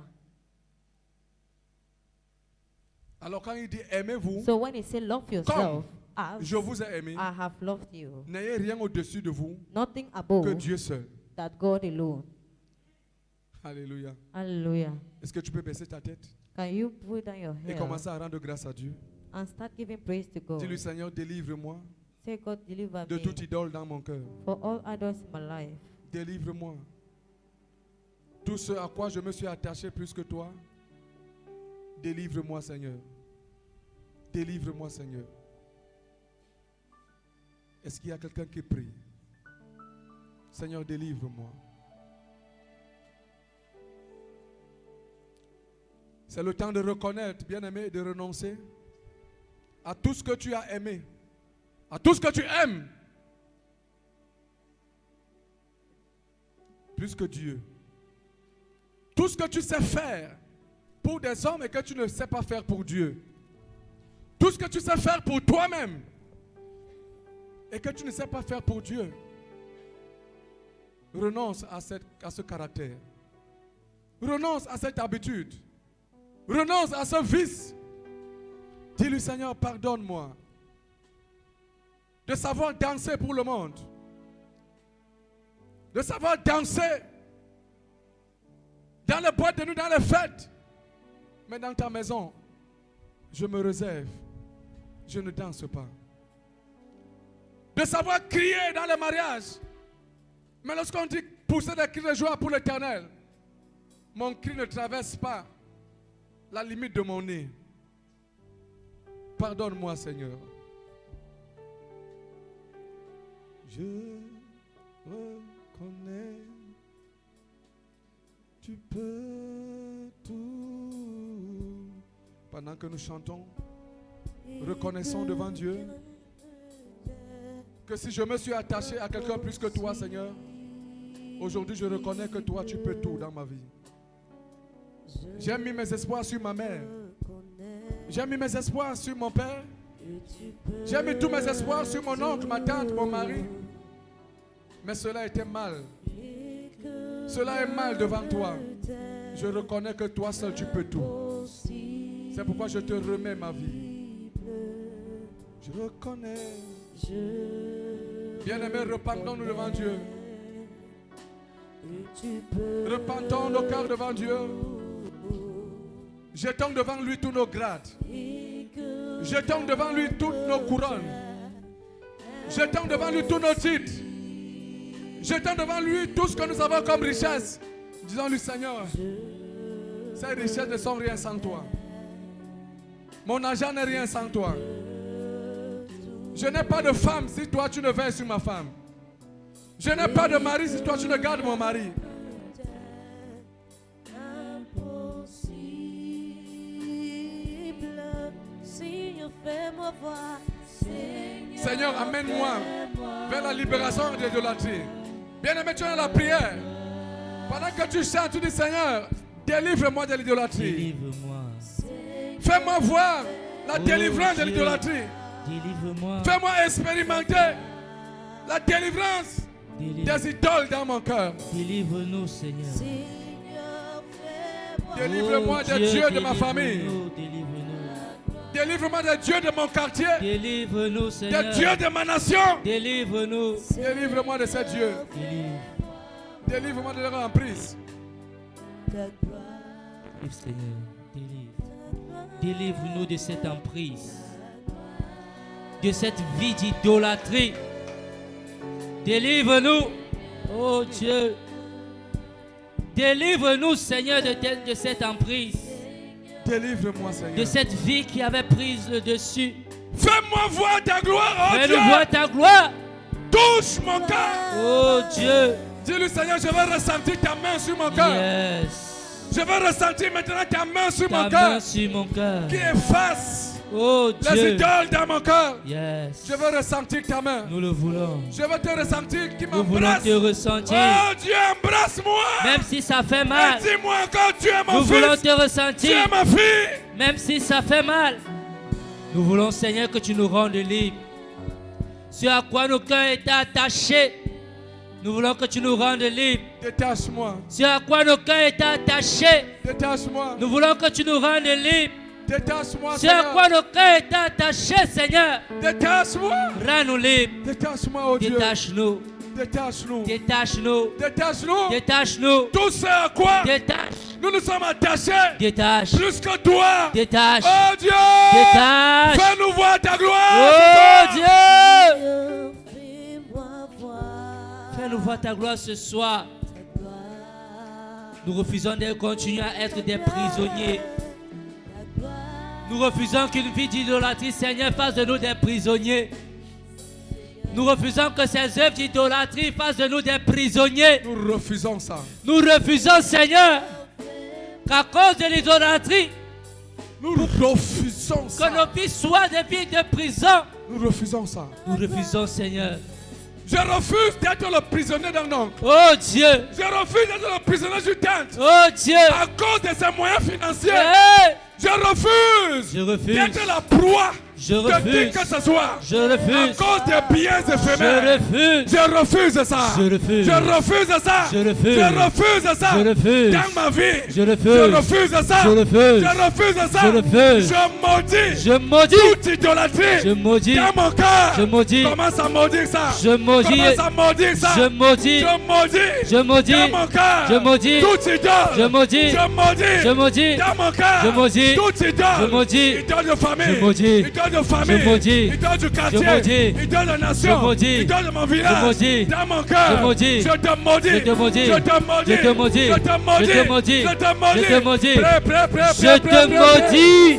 Alors quand il dit aimez-vous, So when He said love yourself, as je vous ai aimé, I have loved you, n'ayez rien au-dessus de vous nothing que above Dieu seul. that God alone. Alléluia. Hallelujah. Est-ce que tu peux baisser ta tête Can you put down your et hair commencer à rendre grâce à Dieu? and start giving praise to God? Dis-lui, Seigneur, délivre-moi Say, God, deliver de me toute idole dans mon cœur. for all idols in my life. Délivre-moi. Tout ce à quoi je me suis attaché plus que toi, délivre-moi, Seigneur. Délivre-moi, Seigneur. Est-ce qu'il y a quelqu'un qui prie? Seigneur, délivre-moi. C'est le temps de reconnaître, bien-aimé, et de renoncer à tout ce que tu as aimé, à tout ce que tu aimes, plus que Dieu. Tout ce que tu sais faire pour pour des hommes et que tu ne sais pas faire pour Dieu. Tout ce que tu sais faire pour toi-même et que tu ne sais pas faire pour Dieu. Renonce à ce caractère. Renonce à cette habitude. Renonce à ce vice. Dis-lui, Seigneur, pardonne-moi de savoir danser pour le monde. De savoir danser dans les boîtes de nuit, dans les fêtes. Mais dans ta maison, je me réserve. Je ne danse pas. De savoir crier dans les mariages. Mais lorsqu'on dit pousser des cris de joie pour l'Éternel, mon cri ne traverse pas la limite de mon nez. Pardonne-moi, Seigneur. Je reconnais, tu peux tout. Pendant que nous chantons, reconnaissons devant Dieu que si je me suis attaché à quelqu'un plus que toi, Seigneur, aujourd'hui je reconnais que toi tu peux tout dans ma vie. J'ai mis mes espoirs sur ma mère. J'ai mis mes espoirs sur mon père. J'ai mis tous mes espoirs sur mon oncle, ma tante, mon mari. Mais cela était mal. Cela est mal devant toi. Je reconnais que toi seul tu peux tout. C'est pourquoi je te remets ma vie. Je reconnais. Bien-aimés, repentons-nous devant Dieu. Repentons nos cœurs devant Dieu. Jetons devant lui tous nos grades. Jetons devant lui toutes nos couronnes. Jetons devant lui tous nos titres. Jetons devant lui tout ce que nous avons comme richesse. Disons-lui, Seigneur, ces richesses ne sont rien sans toi. Mon argent n'est rien sans toi. Je n'ai pas de femme si toi tu ne veilles sur ma femme. Je n'ai pas de mari si toi tu ne gardes mon mari. Seigneur, amène-moi vers la libération de l'idolâtrie. Bien-aimé, tu es dans la prière. Pendant que tu chantes, tu dis, Seigneur, délivre-moi de l'idolâtrie. Délivre-moi. Fais-moi voir la délivrance de l'idolâtrie. Délivre-moi. Fais-moi expérimenter la délivrance des idoles dans mon cœur. Délivre-nous, Seigneur. Délivre-moi des dieux de ma famille. Délivre-nous. Délivre-moi des dieux de mon quartier. Délivre-nous, Seigneur. Des dieux de ma nation. Délivre-nous. Délivre-moi de ces dieux. Délivre. Délivre-moi de leur emprise. Délivre, Seigneur. Délivre. Délivre-nous de cette emprise. De cette vie d'idolâtrie. Délivre-nous, oh Dieu. Délivre-nous, Seigneur, de cette emprise. Délivre-moi, Seigneur. De cette vie qui avait prise le dessus. Fais-moi voir ta gloire, oh Dieu. Fais-nous voir ta gloire. Touche mon cœur. Oh Dieu. Dis-lui, Seigneur, je veux ressentir ta main sur mon cœur. Yes. Je veux ressentir maintenant ta main sur mon Ta cœur. main sur mon cœur. Qui efface Oh les Dieu. idoles dans mon cœur. Yes. Je veux ressentir ta main. Nous le voulons. Je veux te ressentir qui Nous voulons m'embrasse. te ressentir. Oh Dieu, embrasse-moi. Même si ça fait mal. Et dis-moi encore, tu es mon Nous voulons fils. te Tu ressentir. es ma fille. Même si ça fait mal. Nous voulons, Seigneur, que tu nous rendes libres. Ce à quoi nos cœurs étaient attachés. Nous voulons que tu nous rendes libres. Détache-moi. Ce à quoi nos cœurs étaient attachés. Détache-moi. Nous voulons que tu nous rendes libres. Détache-moi, Ce à quoi Seigneur. nos cœurs étaient attachés, Seigneur. Détache-moi. Rends-nous libres. Détache-moi, oh Dieu. Détache-nous. Détache-nous. Détache-nous. Détache-nous. Détache-nous. Tout ce à quoi Détache. nous nous sommes attachés. Détache. Plus que toi. Détache. Oh Dieu. Détache. Fais-nous voir ta gloire. Oh Dieu. Fais-nous voir ta gloire ce soir. Nous refusons de continuer à être des prisonniers. Nous refusons qu'une vie d'idolâtrie, Seigneur, fasse de nous des prisonniers. Nous refusons que ces œuvres d'idolâtrie fassent de nous des prisonniers. Nous refusons ça. Nous refusons, Seigneur, qu'à cause de l'idolâtrie, Nous refusons que ça. nos vies soient des vies de prison. Nous refusons ça. Nous refusons, Seigneur. Je refuse d'être le prisonnier d'un oncle. Oh Dieu. Je refuse d'être le prisonnier du tente. Oh Dieu. À cause de ses moyens financiers. Hey. Je refuse. Je refuse. D'être la proie. Je de refuse. qui que ce soit. Je refuse. À cause des biens éphémères. Je refuse. Je refuse ça. Je refuse. Je refuse ça. Je refuse. Je refuse ça. Je refuse. Dans ma vie. Je refuse. Je refuse ça. Je refuse. Je refuse ça. Je refuse. Je maudis. Je maudis. Toute idolâtrie. Je maudis. Dans mon cœur. Je maudis. Commence à maudire ça. Je maudis. Commence à maudire ça. Je maudis. Je maudis. Je maudis. Dans mon cœur. Je maudis. Toute idole. Je maudis. Je maudis. Je maudis. Dans mon cœur. Je maudis. Toute idole. Je maudis. Idole de famille. Je maudis. Idole de famille. Je maudis. Idole du quartier. Je maudis. Idole de nation. Je maudis. Idole de mon village. Je maudis. Dans mon cœur. Je maudis. Je te maudis. Je te maudis. Je te maudis. Je te maudis. Je te maudis. Je te maudis. Je te maudis. Je te maudis. Prêt. Je te maudis.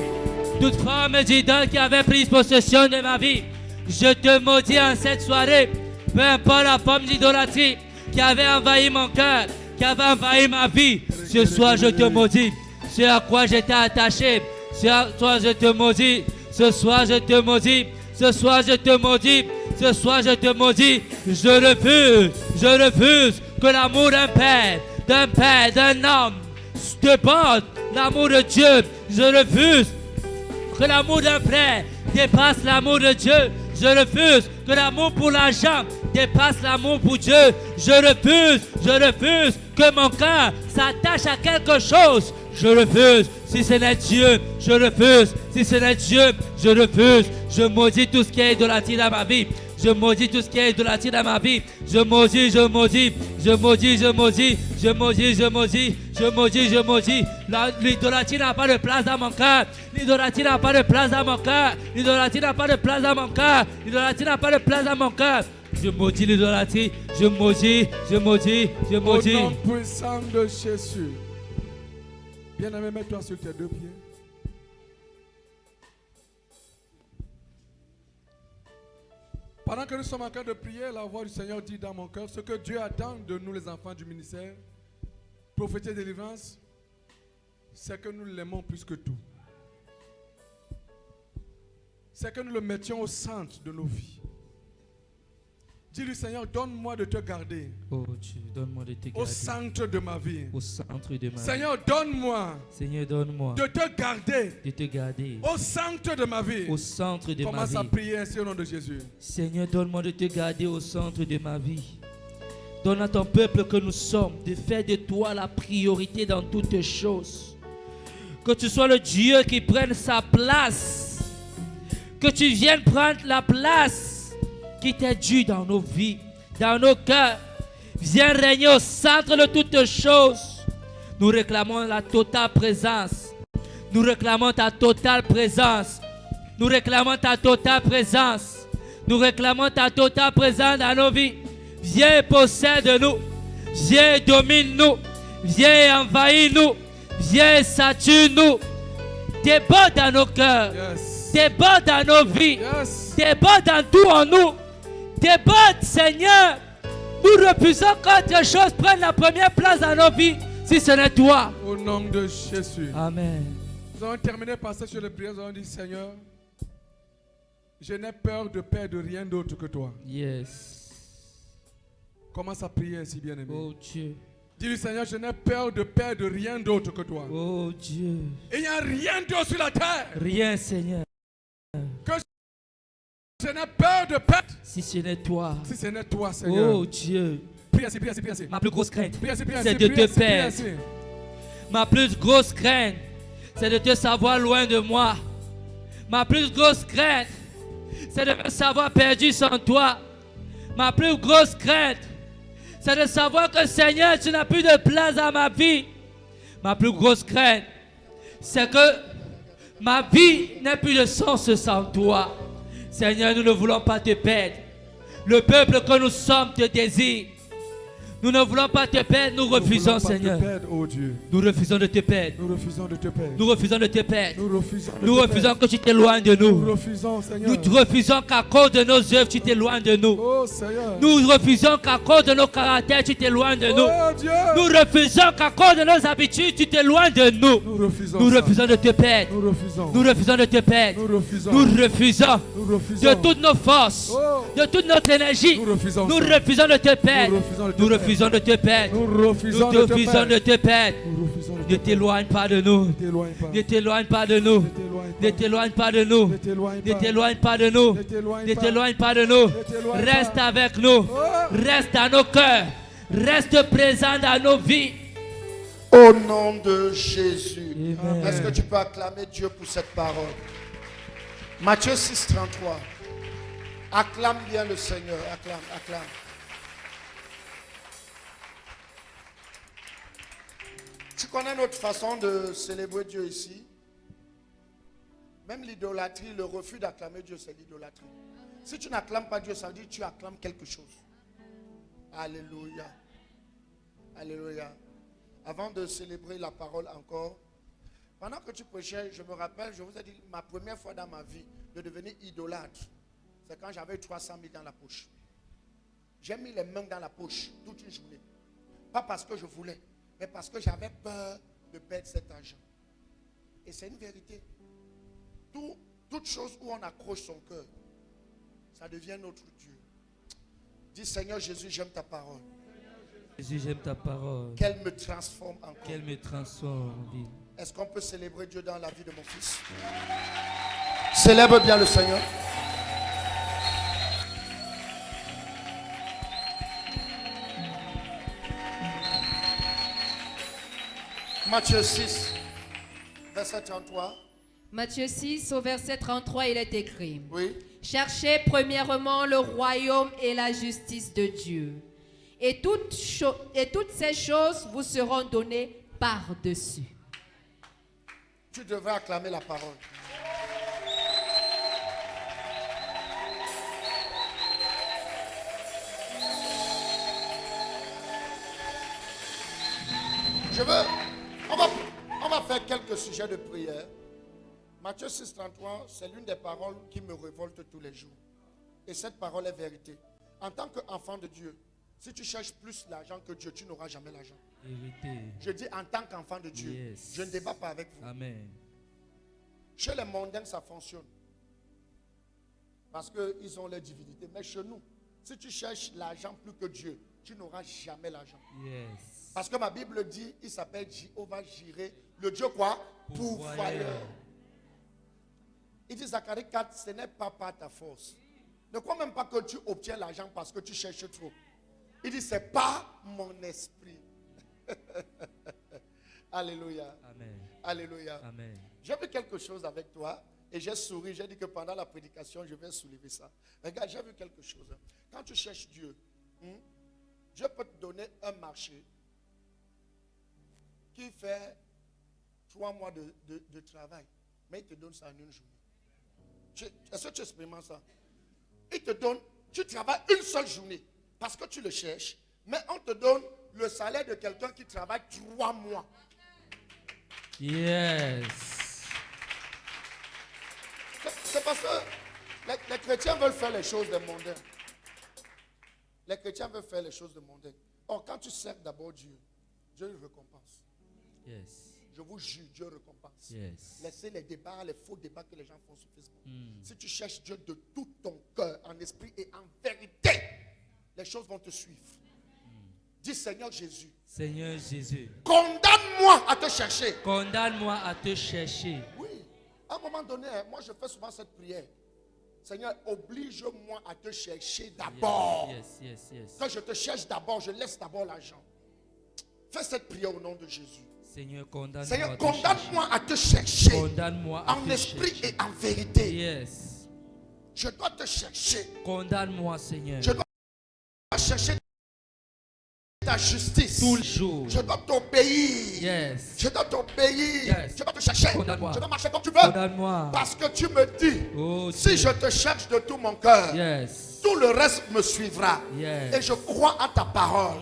Toute femme d'idole qui avait pris possession de ma vie, je te maudis en cette soirée. Peu importe la forme d'idolâtrie qui avait envahi mon cœur, qui avait envahi ma vie. Ce soir, je te maudis. Ce à quoi j'étais attaché. Ce soir, je te maudis. Ce soir, je te maudis. Ce soir, je te maudis. Ce soir, je te maudis. Je refuse que l'amour d'un père, d'un homme, déborde l'amour de Dieu. Je refuse que l'amour d'un frère dépasse l'amour de Dieu. Je refuse que l'amour pour l'argent dépasse l'amour pour Dieu. Je refuse que mon cœur s'attache à quelque chose. Je refuse. Si ce n'est Dieu, je refuse. Si ce n'est Dieu, je refuse. Je maudis tout ce qui est idolâtrie dans ma vie. Je maudis tout ce qui est idolâtrie dans ma vie. Je maudis. L'idolâtrie n'a pas de place dans mon cœur. L'idolâtrie n'a pas de place dans mon cœur. L'idolâtrie n'a pas de place dans mon cœur. L'idolâtrie n'a pas de place dans mon cœur. Je maudis l'idolâtrie. Je maudis. Au nom puissant de Jésus. Bien-aimé, mets-toi sur tes deux pieds. Pendant que nous sommes en train de prier, la voix du Seigneur dit dans mon cœur ce que Dieu attend de nous les enfants du ministère, prophétie et délivrance, c'est que nous l'aimons plus que tout. C'est que nous le mettions au centre de nos vies. Dis-lui, Seigneur, donne-moi de te garder. Oh Dieu, donne-moi de te garder. Au centre de ma vie. Au centre de ma vie. Seigneur, donne-moi. Seigneur, donne-moi de te garder. De te garder. Au centre de ma vie. Au centre de ma vie. Commence à prier ainsi au nom de Jésus. Seigneur, donne-moi de te garder au centre de ma vie. Donne à ton peuple que nous sommes de faire de toi la priorité dans toutes choses. Que tu sois le Dieu qui prenne sa place. Que tu viennes prendre la place qui t'est dû dans nos vies, dans nos cœurs. Viens régner au centre de toutes choses. Nous réclamons la totale présence. Nous réclamons ta totale présence. Nous réclamons ta totale présence. Nous réclamons ta totale présence dans nos vies. Viens et possède-nous. Viens et domine-nous. Viens et envahis-nous. Viens et sature-nous. Déborde dans nos cœurs. Yes. Déborde dans nos vies. Yes. Déborde dans tout en nous. Déborde, Seigneur. Nous refusons qu'autre chose prenne la première place dans nos vies, si ce n'est toi. Au nom de Jésus. Amen. Nous allons terminer par ça sur les prières. Nous allons dire, Seigneur, je n'ai peur de perdre rien d'autre que toi. Yes. Commence à prier ainsi, bien-aimé. Oh Dieu. Dis-lui, Seigneur, je n'ai peur de perdre rien d'autre que toi. Oh Dieu. Il n'y a rien d'autre sur la terre. Rien, Seigneur. Que je n'ai peur de perdre. Si ce n'est toi. Si ce n'est toi, Seigneur. Oh Dieu. Prie ainsi, prie ainsi, prie ainsi. Ma plus grosse crainte, Prie ainsi, prie ainsi, c'est de prie te ainsi, prie perdre. ainsi. Ma plus grosse crainte, c'est de te savoir loin de moi. Ma plus grosse crainte, c'est de me savoir perdu sans toi. Ma plus grosse crainte, c'est de savoir que Seigneur, tu n'as plus de place dans ma vie. Ma plus grosse crainte, c'est que ma vie n'a plus de sens sans toi. Seigneur, nous ne voulons pas te perdre. Le peuple que nous sommes te désire. Nous ne voulons pas te perdre, nous Nous voulons refusons, pas te Seigneur. perdre, oh Dieu. Nous refusons de te perdre. Nous refusons de te perdre. Nous refusons de te perdre. Nous refusons de Nous te refusons perdre. que tu t'éloignes de Nous nous. refusons, Seigneur. Nous refusons qu'à cause de nos œuvres, tu t'éloignes de nous. Oh Seigneur. Nous refusons qu'à cause de nos caractères, tu t'éloignes de nous. Oh Dieu. Nous refusons qu'à cause de nos habitudes, tu t'éloignes de nous. Nous refusons. Nous ça. refusons de te perdre. Nous refusons. Nous refusons de te perdre. Nous refusons. Nous refusons Nous refusons. de toutes nos forces, Oh. de toute notre énergie. Nous refusons. Nous ça. refusons de te perdre. Nous refusons de te Nous perdre. refusons de te perdre. Nous Nous refusons de te refusons perdre. de te perdre. Nous refusons de Ne te perdre. t'éloigne pas de nous. Ne t'éloigne pas. Ne t'éloigne pas de nous. Ne t'éloigne pas. Ne t'éloigne pas de nous. Ne t'éloigne Ne pas. t'éloigne pas de nous. Ne t'éloigne Ne pas. t'éloigne pas de nous. Ne t'éloigne Reste pas. avec nous. Oh. Reste dans nos cœurs. Reste présent dans nos vies. Au nom de Jésus. Amen. Est-ce que tu peux acclamer Dieu pour cette parole? Matthieu 6, 33. Acclame bien le Seigneur. Acclame, acclame. Tu connais notre façon de célébrer Dieu ici? Même l'idolâtrie, le refus d'acclamer Dieu, c'est l'idolâtrie. Si tu n'acclames pas Dieu, ça veut dire que tu acclames quelque chose. Alléluia. Alléluia. Avant de célébrer la parole encore, pendant que tu prêchais, je me rappelle, je vous ai dit, ma première fois dans ma vie de devenir idolâtre, c'est quand j'avais 300 000 dans la poche. J'ai mis les mains dans la poche toute une journée. Pas parce que je voulais, mais parce que j'avais peur de perdre cet argent. Et c'est une vérité. Toute chose où on accroche son cœur, ça devient notre Dieu. Dis Seigneur Jésus, j'aime ta parole. Jésus, j'aime ta parole. Qu'elle me transforme encore. Qu'elle me transforme en vie. Est-ce qu'on peut célébrer Dieu dans la vie de mon fils? Célèbre bien le Seigneur. Matthieu 6, verset 33. Matthieu 6, au verset 33, il est écrit: Oui. Cherchez premièrement le royaume et la justice de Dieu, et toutes ces choses vous seront données par-dessus. Tu devrais acclamer la parole. On va faire quelques sujets de prière. Matthieu 6, 33, c'est l'une des paroles qui me révolte tous les jours. Et cette parole est vérité. En tant qu'enfant de Dieu, si tu cherches plus l'argent que Dieu, tu n'auras jamais l'argent. Vérité. Je dis en tant qu'enfant de Dieu, Yes. je ne débat pas avec vous. Amen. Chez les mondains, ça fonctionne. Parce qu'ils ont leur divinité. Mais chez nous, si tu cherches l'argent plus que Dieu, tu n'auras jamais l'argent. Yes. Parce que ma Bible dit, il s'appelle Jéhovah Jireh, le Dieu quoi? Pourvoyeur. Il dit Zacharie 4, ce n'est pas par ta force. Ne crois même pas que tu obtiens l'argent parce que tu cherches trop. Il dit, c'est pas mon esprit. Alléluia. Amen. Alléluia. Amen. J'ai vu quelque chose avec toi et j'ai souri. J'ai dit que pendant la prédication, je vais soulever ça. Regarde, j'ai vu quelque chose. Quand tu cherches Dieu, Dieu peut te donner un marché qui fait 3 mois de travail. Mais il te donne ça en une journée. Est-ce que tu expérimentes ça? Il te donne, tu travailles une seule journée parce que tu le cherches, mais on te donne le salaire de quelqu'un qui travaille 3 mois. Yes. C'est parce que les chrétiens veulent faire les choses des mondains. Les chrétiens veulent faire les choses des mondains. Or, quand tu sers d'abord Dieu, Dieu le récompense. Yes. Je vous jure, Dieu récompense. Yes. Laissez les débats, les faux débats que les gens font sur Facebook. Si tu cherches Dieu de tout ton cœur, en esprit et en vérité, les choses vont te suivre. Dis Seigneur Jésus, Seigneur Jésus, condamne-moi à te chercher. condamne-moi à te chercher. Oui, à un moment donné, moi je fais souvent cette prière. Seigneur, oblige-moi à te chercher d'abord. Yes, yes, yes. Quand je te cherche d'abord, je laisse d'abord l'argent. Fais cette prière au nom de Jésus. Seigneur, condamne-moi Seigneur, à te condamne-moi chercher. à te chercher. Condamne-moi à En te esprit chercher. et en vérité. Yes. Je dois te chercher. Condamne-moi, Seigneur. Je dois chercher ta justice. Tout le jour. Je dois t'obéir. Yes. Je dois t'obéir. Yes. Je dois te chercher. Condamne-moi. Je dois marcher comme tu veux. Condamne-moi. Parce que tu me dis, Oh, si Dieu. je te cherche de tout mon cœur, Yes. tout le reste me suivra. Yes. Et je crois en ta parole.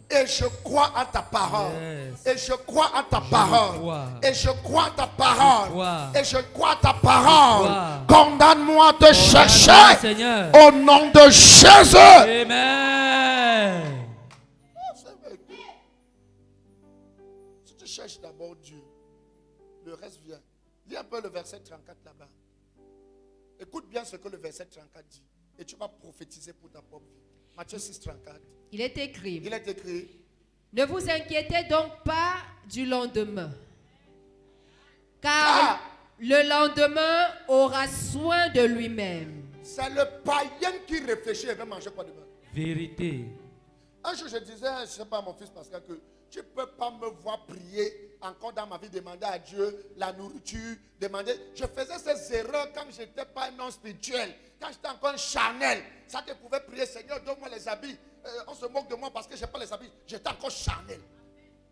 Et je crois en ta parole. Yes. Et je crois en ta Je parole. crois. Et je crois en ta parole. crois. Et je crois en ta parole. crois. Condamne-moi de Condamne-moi, chercher. Seigneur. Au nom de Jésus. Amen. C'est vrai que si tu cherches d'abord Dieu, le reste vient. Lis un peu le verset 34 là-bas. Écoute bien ce que le verset 34 dit. Et tu vas prophétiser pour ta propre vie. Matthieu 6, 34. Il est écrit, Il est écrit. ne vous inquiétez donc pas du lendemain, Ah. car le lendemain aura soin de lui-même. C'est le païen qui réfléchit et va manger quoi demain. Vérité. Un jour, je disais, je ne sais pas à mon fils Pascal, que tu ne peux pas me voir prier encore dans ma vie, demander à Dieu la nourriture, demander. Je faisais ces erreurs quand je n'étais pas un homme spirituel, quand j'étais encore un charnel. Ça que je pouvais prier, Seigneur, donne-moi les habits. On se moque de moi parce que je n'ai pas les habits. J'étais encore charnel.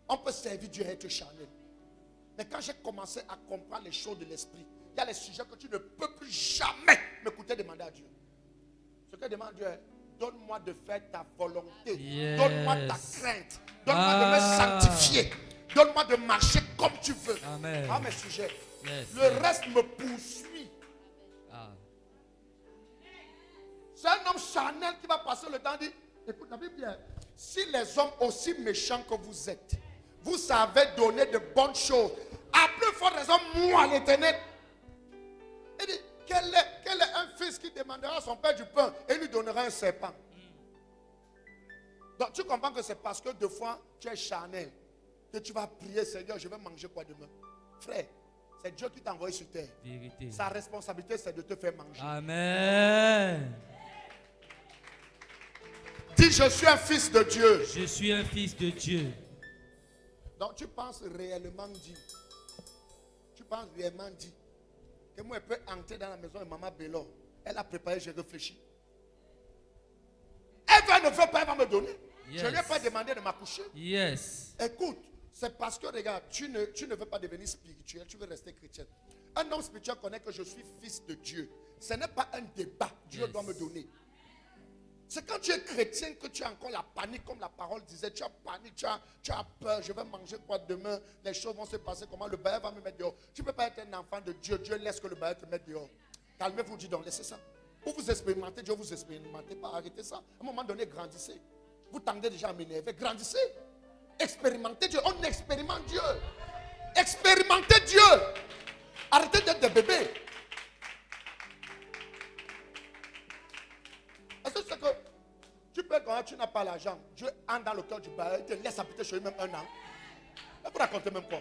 On peut servir Dieu et être charnel. Mais quand j'ai commencé à comprendre les choses de l'esprit, il y a les sujets que tu ne peux plus jamais m'écouter demander à Dieu. Ce que demande Dieu est, donne-moi de faire ta volonté. Yes. Donne-moi ta crainte. Donne-moi de me sanctifier. Donne-moi de marcher comme tu veux. Amen. Ah, mes sujets. Yes. Le reste me poursuit. Ah. C'est un homme charnel qui va passer le temps et dire, écoute la Bible bien, si les hommes aussi méchants que vous êtes, vous savez donner de bonnes choses, à plus forte raison, moi l'Éternel. Il dit, quel est un fils qui demandera à son père du pain et lui donnera un serpent? Donc tu comprends que c'est parce que deux fois tu es charnel que tu vas prier, Seigneur, je vais manger quoi demain? Frère, c'est Dieu qui t'a envoyé sur terre. Vérité. Sa responsabilité, c'est de te faire manger. Amen. Dis, je suis un fils de Dieu. Je suis un fils de Dieu. Donc tu penses réellement dire. Tu penses réellement dire que moi je peux entrer dans la maison de maman Bélo. Elle a préparé, j'ai réfléchi. Elle ne veut pas, elle va me donner. Yes. Je ne lui ai pas demandé de m'accoucher. Yes. Écoute, c'est parce que regarde, tu ne veux pas devenir spirituel, tu veux rester chrétien. Un homme spirituel connaît que je suis fils de Dieu. Ce n'est pas un débat, Dieu Yes. doit me donner. C'est quand tu es chrétien que tu as encore la panique, comme la parole disait. Tu as panique, tu as peur. Je vais manger quoi demain? Les choses vont se passer comment? Le bailleur va me mettre dehors. Tu ne peux pas être un enfant de Dieu. Dieu laisse que le bailleur te mette dehors. Calmez-vous, dis donc, laissez ça. Pour vous expérimenter, Dieu vous expérimentez pas. Arrêtez ça. À un moment donné, grandissez. Vous tendez déjà à m'énerver. Grandissez. Expérimentez Dieu. On expérimente Dieu. Expérimentez Dieu. Arrêtez d'être des bébés. Est-ce que c'est que tu peux, quand tu n'as pas l'argent, Dieu entre dans le cœur du bailleur, il te laisse habiter chez lui même un an. Et vous racontez même quoi?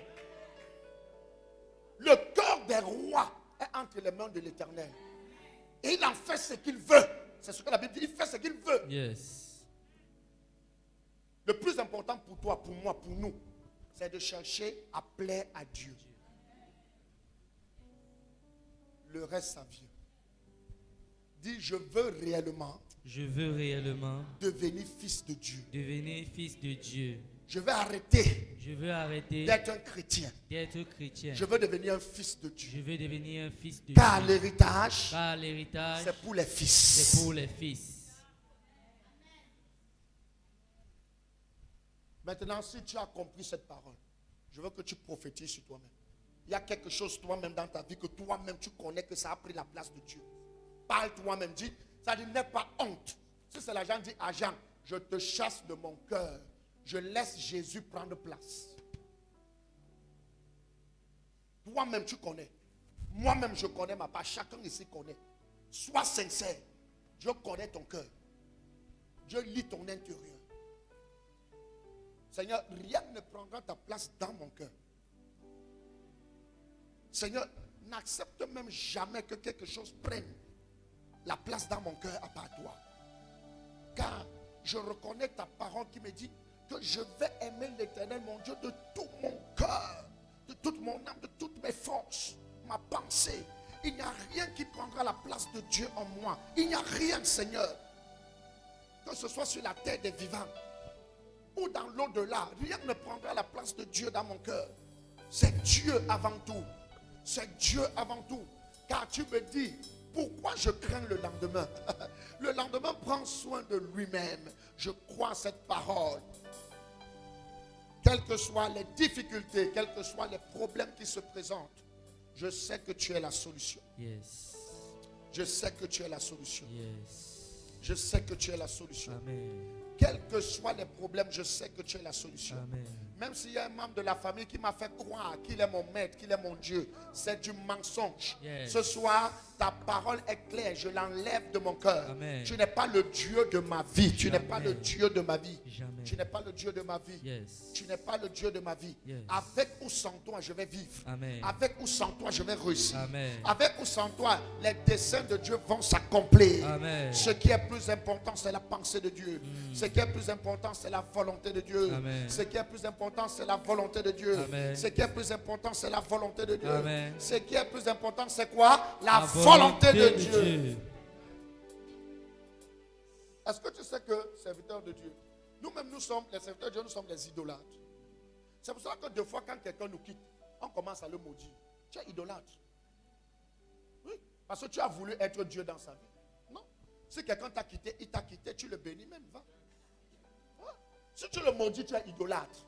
Le cœur des rois est entre les mains de l'Éternel. Et il en fait ce qu'il veut. C'est ce que la Bible dit, il fait ce qu'il veut. Yes. Le plus important pour toi, pour moi, pour nous, c'est de chercher à plaire à Dieu. Le reste, ça vient. Dis, je veux réellement Je veux réellement devenir fils de Dieu. devenir fils de Dieu. Je vais arrêter Je veux arrêter d'être un chrétien. d'être chrétien. Je veux devenir un fils de Dieu. Je veux devenir un fils de Car Dieu. l'héritage, Car l'héritage, c'est pour les c'est fils. pour les fils. Maintenant, si tu as compris cette parole, je veux que tu prophétises sur toi-même. Il y a quelque chose toi-même dans ta vie que toi-même tu connais que ça a pris la place de Dieu. Parle toi-même, dis, ça dit, n'aie pas honte. Si c'est l'agent, dit, agent, je te chasse de mon cœur. Je laisse Jésus prendre place. Toi-même, tu connais. Moi-même, je connais ma part. Chacun ici connaît. Sois sincère. Dieu connaît ton cœur. Dieu lit ton intérieur. Seigneur, rien ne prendra ta place dans mon cœur. Seigneur, n'accepte même jamais que quelque chose prenne la place dans mon cœur à part toi. Car je reconnais ta parole qui me dit que je vais aimer l'Éternel, mon Dieu, de tout mon cœur, de toute mon âme, de toutes mes forces, ma pensée. Il n'y a rien qui prendra la place de Dieu en moi. Il n'y a rien, Seigneur. Que ce soit sur la terre des vivants ou dans l'au-delà, rien ne prendra la place de Dieu dans mon cœur. C'est Dieu avant tout. C'est Dieu avant tout. Car tu me dis, pourquoi je crains le lendemain? Le lendemain prend soin de lui-même. Je crois à cette parole. quelles que soient les difficultés, quels que soient les problèmes qui se présentent, je sais que tu es la solution. Yes. Je sais que tu es la solution. Yes. Je sais que tu es la solution. Amen. Quels que soient les problèmes, je sais que tu es la solution. Amen. Même s'il y a un membre de la famille qui m'a fait croire qu'il est mon maître, qu'il est mon Dieu, c'est du mensonge. Yes. Ce soir, ta parole est claire, je l'enlève de mon cœur. Amen. Tu n'es pas le Dieu de ma vie. Tu n'es Jamais. pas le Dieu de ma vie. Jamais. Tu n'es pas le Dieu de ma vie. Yes. Tu n'es pas le Dieu de ma vie. Yes. Avec ou sans toi, je vais vivre. Amen. Avec ou sans toi, je vais réussir. Amen. Avec ou sans toi, les desseins de Dieu vont s'accomplir. Amen. Ce qui est plus important, c'est la pensée de Dieu. Ce qui est plus important, c'est la volonté de Dieu. Amen. Ce qui est plus important, c'est la volonté de Dieu. Amen. Ce qui est plus important, c'est la volonté de Dieu. Amen. Ce qui est plus important, c'est quoi? La volonté de Dieu. Est-ce que tu sais que, serviteur de Dieu, nous-mêmes, nous sommes, les serviteurs de Dieu, nous sommes des idolâtres. C'est pour ça que deux fois, quand quelqu'un nous quitte, on commence à le maudire. Tu es idolâtre. Oui, parce que tu as voulu être Dieu dans sa vie. Non. Si quelqu'un t'a quitté, il t'a quitté, tu le bénis même, va. Ouais. Si tu le maudis, tu es idolâtre.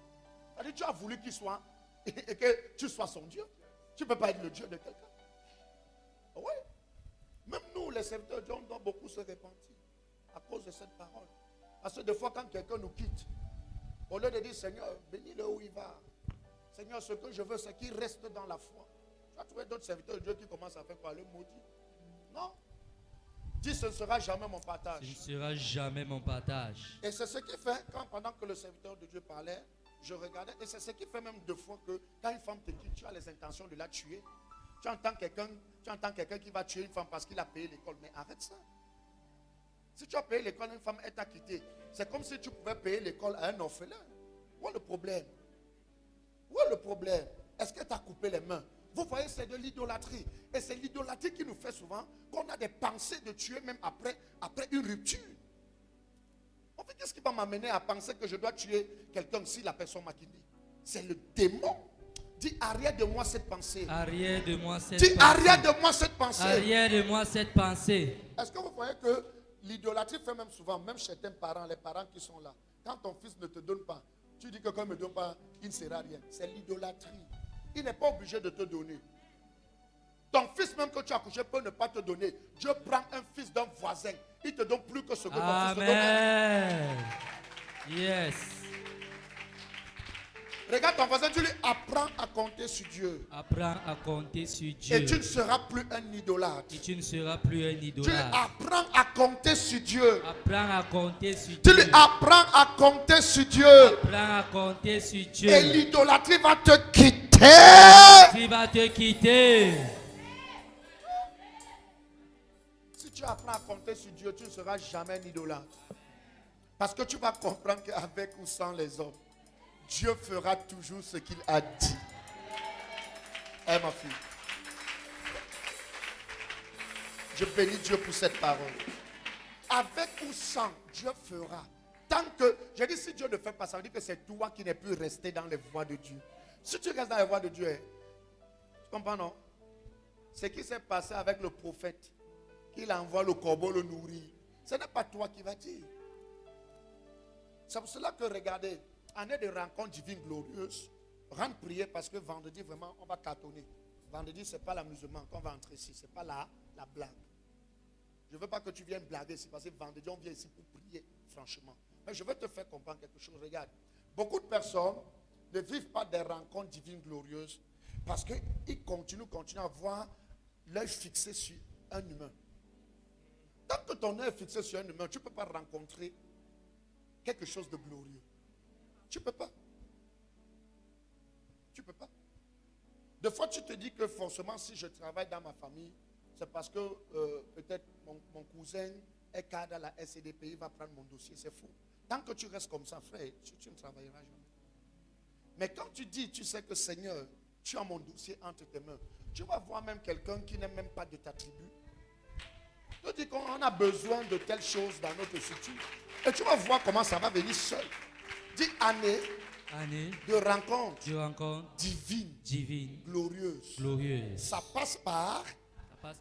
C'est-à-dire, tu as voulu qu'il soit, et que tu sois son Dieu. Tu ne peux pas être le Dieu de quelqu'un. Oui. Même nous, les serviteurs de Dieu, on doit beaucoup se repentir à cause de cette parole. Parce que des fois, quand quelqu'un nous quitte, au lieu de dire, Seigneur, bénis-le où il va. Seigneur, ce que je veux, c'est qu'il reste dans la foi. Tu vas trouver d'autres serviteurs de Dieu qui commencent à faire quoi? Le maudit. Non. Dis, ce ne sera jamais mon partage. Ce ne sera jamais mon partage. Et c'est ce qui fait, pendant que le serviteur de Dieu parlait, je regardais, et c'est ce qui fait même deux fois que quand une femme te quitte, tu as les intentions de la tuer. Tu entends quelqu'un qui va tuer une femme parce qu'il a payé l'école. Mais arrête ça. Si tu as payé l'école, une femme, elle t'a quitté. C'est comme si tu pouvais payer l'école à un orphelin. Où est le problème? Où est le problème? Est-ce qu'elle t'a coupé les mains? Vous voyez, c'est de l'idolâtrie. Et c'est l'idolâtrie qui nous fait souvent qu'on a des pensées de tuer même après une rupture. En fait, qu'est-ce qui va m'amener à penser que je dois tuer quelqu'un si la personne m'a quitté? C'est le démon. Dis, arrière de moi cette pensée. Arrière de moi cette Dis, pensée. arrière de moi cette pensée. Arrière de moi cette pensée. Est-ce que vous voyez que l'idolâtrie fait même souvent, même chez tes parents, les parents qui sont là, quand ton fils ne te donne pas, tu dis que quand il ne me donne pas, il ne sera rien. C'est l'idolâtrie. Il n'est pas obligé de te donner. Ton fils même que tu as couché peut ne pas te donner. Dieu prend un fils d'un voisin. Il ne te donne plus que ce que ton fils te donne. Amen. Yes. Regarde ton voisin, tu lui apprends à compter sur Dieu. Apprends à compter sur Dieu. Et tu ne seras plus un idolâtre. Et tu ne seras plus un Tu lui idolâtre. apprends à compter sur Dieu. Apprends à compter sur Tu Dieu. lui apprends à compter sur Dieu. Apprends à compter sur Dieu. Et l'idolâtrie va te quitter. Tu vas te quitter. Si tu apprends à compter sur Dieu, tu ne seras jamais un idolâtre. Parce que tu vas comprendre qu'avec ou sans les hommes, Dieu fera toujours ce qu'il a dit. Eh ma fille. Je bénis Dieu pour cette parole. Avec ou sans, Dieu fera. Tant que, je dis si Dieu ne fait pas ça, veut dire que c'est toi qui n'es plus resté dans les voies de Dieu. Si tu restes dans les voies de Dieu, tu comprends non? Ce qui s'est passé avec le prophète, qu'il envoie le corbeau le nourrir, ce n'est pas toi qui vas dire. C'est pour cela que regardez, année de rencontre divine glorieuse, rentre prier parce que vendredi vraiment on va cartonner. Vendredi c'est pas l'amusement qu'on va entrer ici, c'est pas la blague. Je ne veux pas que tu viennes blaguer ici parce que vendredi on vient ici pour prier franchement. Mais je veux te faire comprendre quelque chose. Regarde, beaucoup de personnes ne vivent pas des rencontres divines glorieuses parce qu'ils continuent à voir l'œil fixé sur un humain. Tant que ton œil est fixé sur un humain, tu ne peux pas rencontrer quelque chose de glorieux. Tu ne peux pas. Tu ne peux pas. Des fois, tu te dis que forcément, si je travaille dans ma famille, c'est parce que peut-être mon cousin est cadre à la SCDP, il va prendre mon dossier. C'est faux. Tant que tu restes comme ça, frère, tu ne travailleras jamais. Mais quand tu dis, tu sais que Seigneur, tu as mon dossier entre tes mains, tu vas voir même quelqu'un qui n'est même pas de ta tribu. Tu dis qu'on a besoin de telle chose dans notre structure. Et tu vas voir comment ça va venir seul. Dis année de rencontre divine, glorieuse. Ça passe par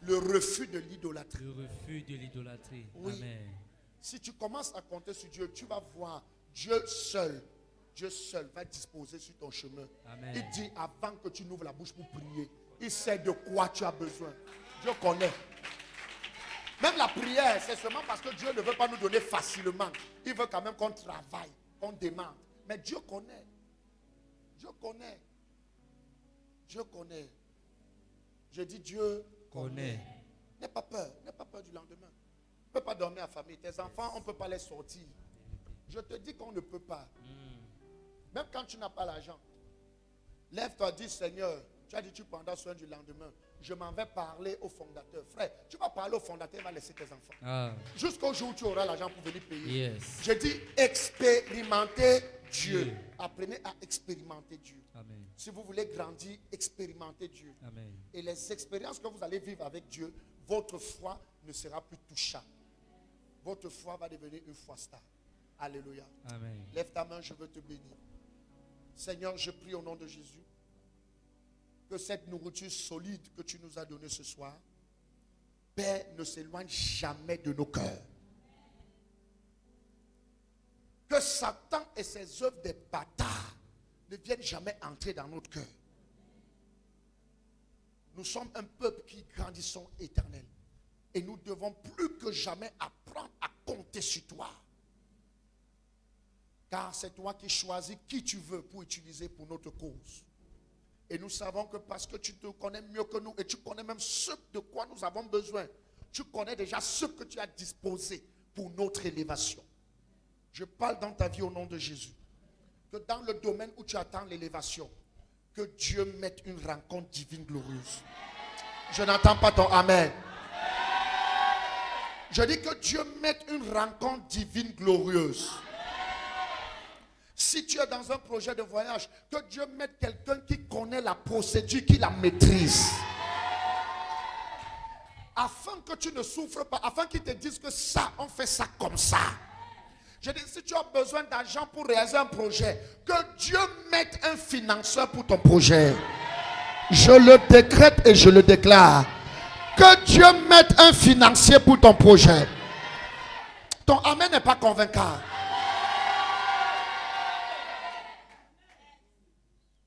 le refus de l'idolâtrie. Le refus de l'idolâtrie. Oui. Amen. Si tu commences à compter sur Dieu, tu vas voir Dieu seul. Dieu seul va disposer sur ton chemin. Amen. Il dit avant que tu n'ouvres la bouche pour prier, il sait de quoi tu as besoin. Dieu connaît. Même la prière, c'est seulement parce que Dieu ne veut pas nous donner facilement. Il veut quand même qu'on travaille, qu'on demande. Mais Dieu connaît. Dieu connaît. Dieu connaît. Je dis Dieu connaît. N'aie pas peur. N'aie pas peur du lendemain. On ne peut pas dormir à famille. Tes enfants, on ne peut pas les sortir. Je te dis qu'on ne peut pas. Même quand tu n'as pas l'argent. Lève-toi, dis Seigneur, tu as dit tu prendras soin du lendemain. Je m'en vais parler au fondateur. Frère, tu vas parler au fondateur, il va laisser tes enfants. Ah. Jusqu'au jour où tu auras l'argent pour venir payer. Yes. Je dis expérimenter Dieu. Apprenez à expérimenter Dieu. Amen. Si vous voulez grandir, expérimentez Dieu. Amen. Et les expériences que vous allez vivre avec Dieu, votre foi ne sera plus touchable. Votre foi va devenir une foi stable. Alléluia. Amen. Lève ta main, je veux te bénir. Seigneur, je prie au nom de Jésus que cette nourriture solide que tu nous as donnée ce soir, Père, ne s'éloigne jamais de nos cœurs. Que Satan et ses œuvres des bâtards ne viennent jamais entrer dans notre cœur. Nous sommes un peuple qui grandissons éternel. Et nous devons plus que jamais apprendre à compter sur toi. Car c'est toi qui choisis qui tu veux pour utiliser pour notre cause. Et nous savons que parce que tu te connais mieux que nous et tu connais même ce de quoi nous avons besoin, tu connais déjà ce que tu as disposé pour notre élévation. Je parle dans ta vie au nom de Jésus. Que dans le domaine où tu attends l'élévation, que Dieu mette une rencontre divine glorieuse. Je n'entends pas ton amen. Je dis que Dieu mette une rencontre divine glorieuse. Si tu es dans un projet de voyage, que Dieu mette quelqu'un qui connaît la procédure, qui la maîtrise. Afin que tu ne souffres pas, afin qu'ils te disent que ça, on fait ça comme ça. Je dis, si tu as besoin d'argent pour réaliser un projet, que Dieu mette un financeur pour ton projet. Je le décrète et je le déclare. Que Dieu mette un financier pour ton projet. Ton amen n'est pas convaincant.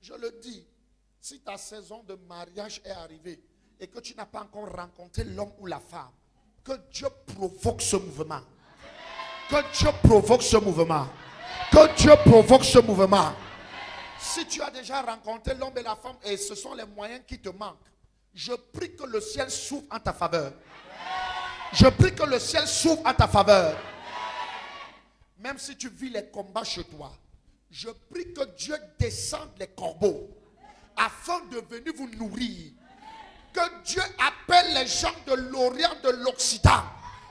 Je le dis, si ta saison de mariage est arrivée et que tu n'as pas encore rencontré l'homme ou la femme, que Dieu provoque ce mouvement. Que Dieu provoque ce mouvement. Que Dieu provoque ce mouvement. Si tu as déjà rencontré l'homme et la femme et ce sont les moyens qui te manquent, je prie que le ciel s'ouvre en ta faveur. Je prie que le ciel s'ouvre en ta faveur. Même si tu vis les combats chez toi, je prie que Dieu descende les corbeaux afin de venir vous nourrir. Que Dieu appelle les gens de l'Orient, de l'Occident.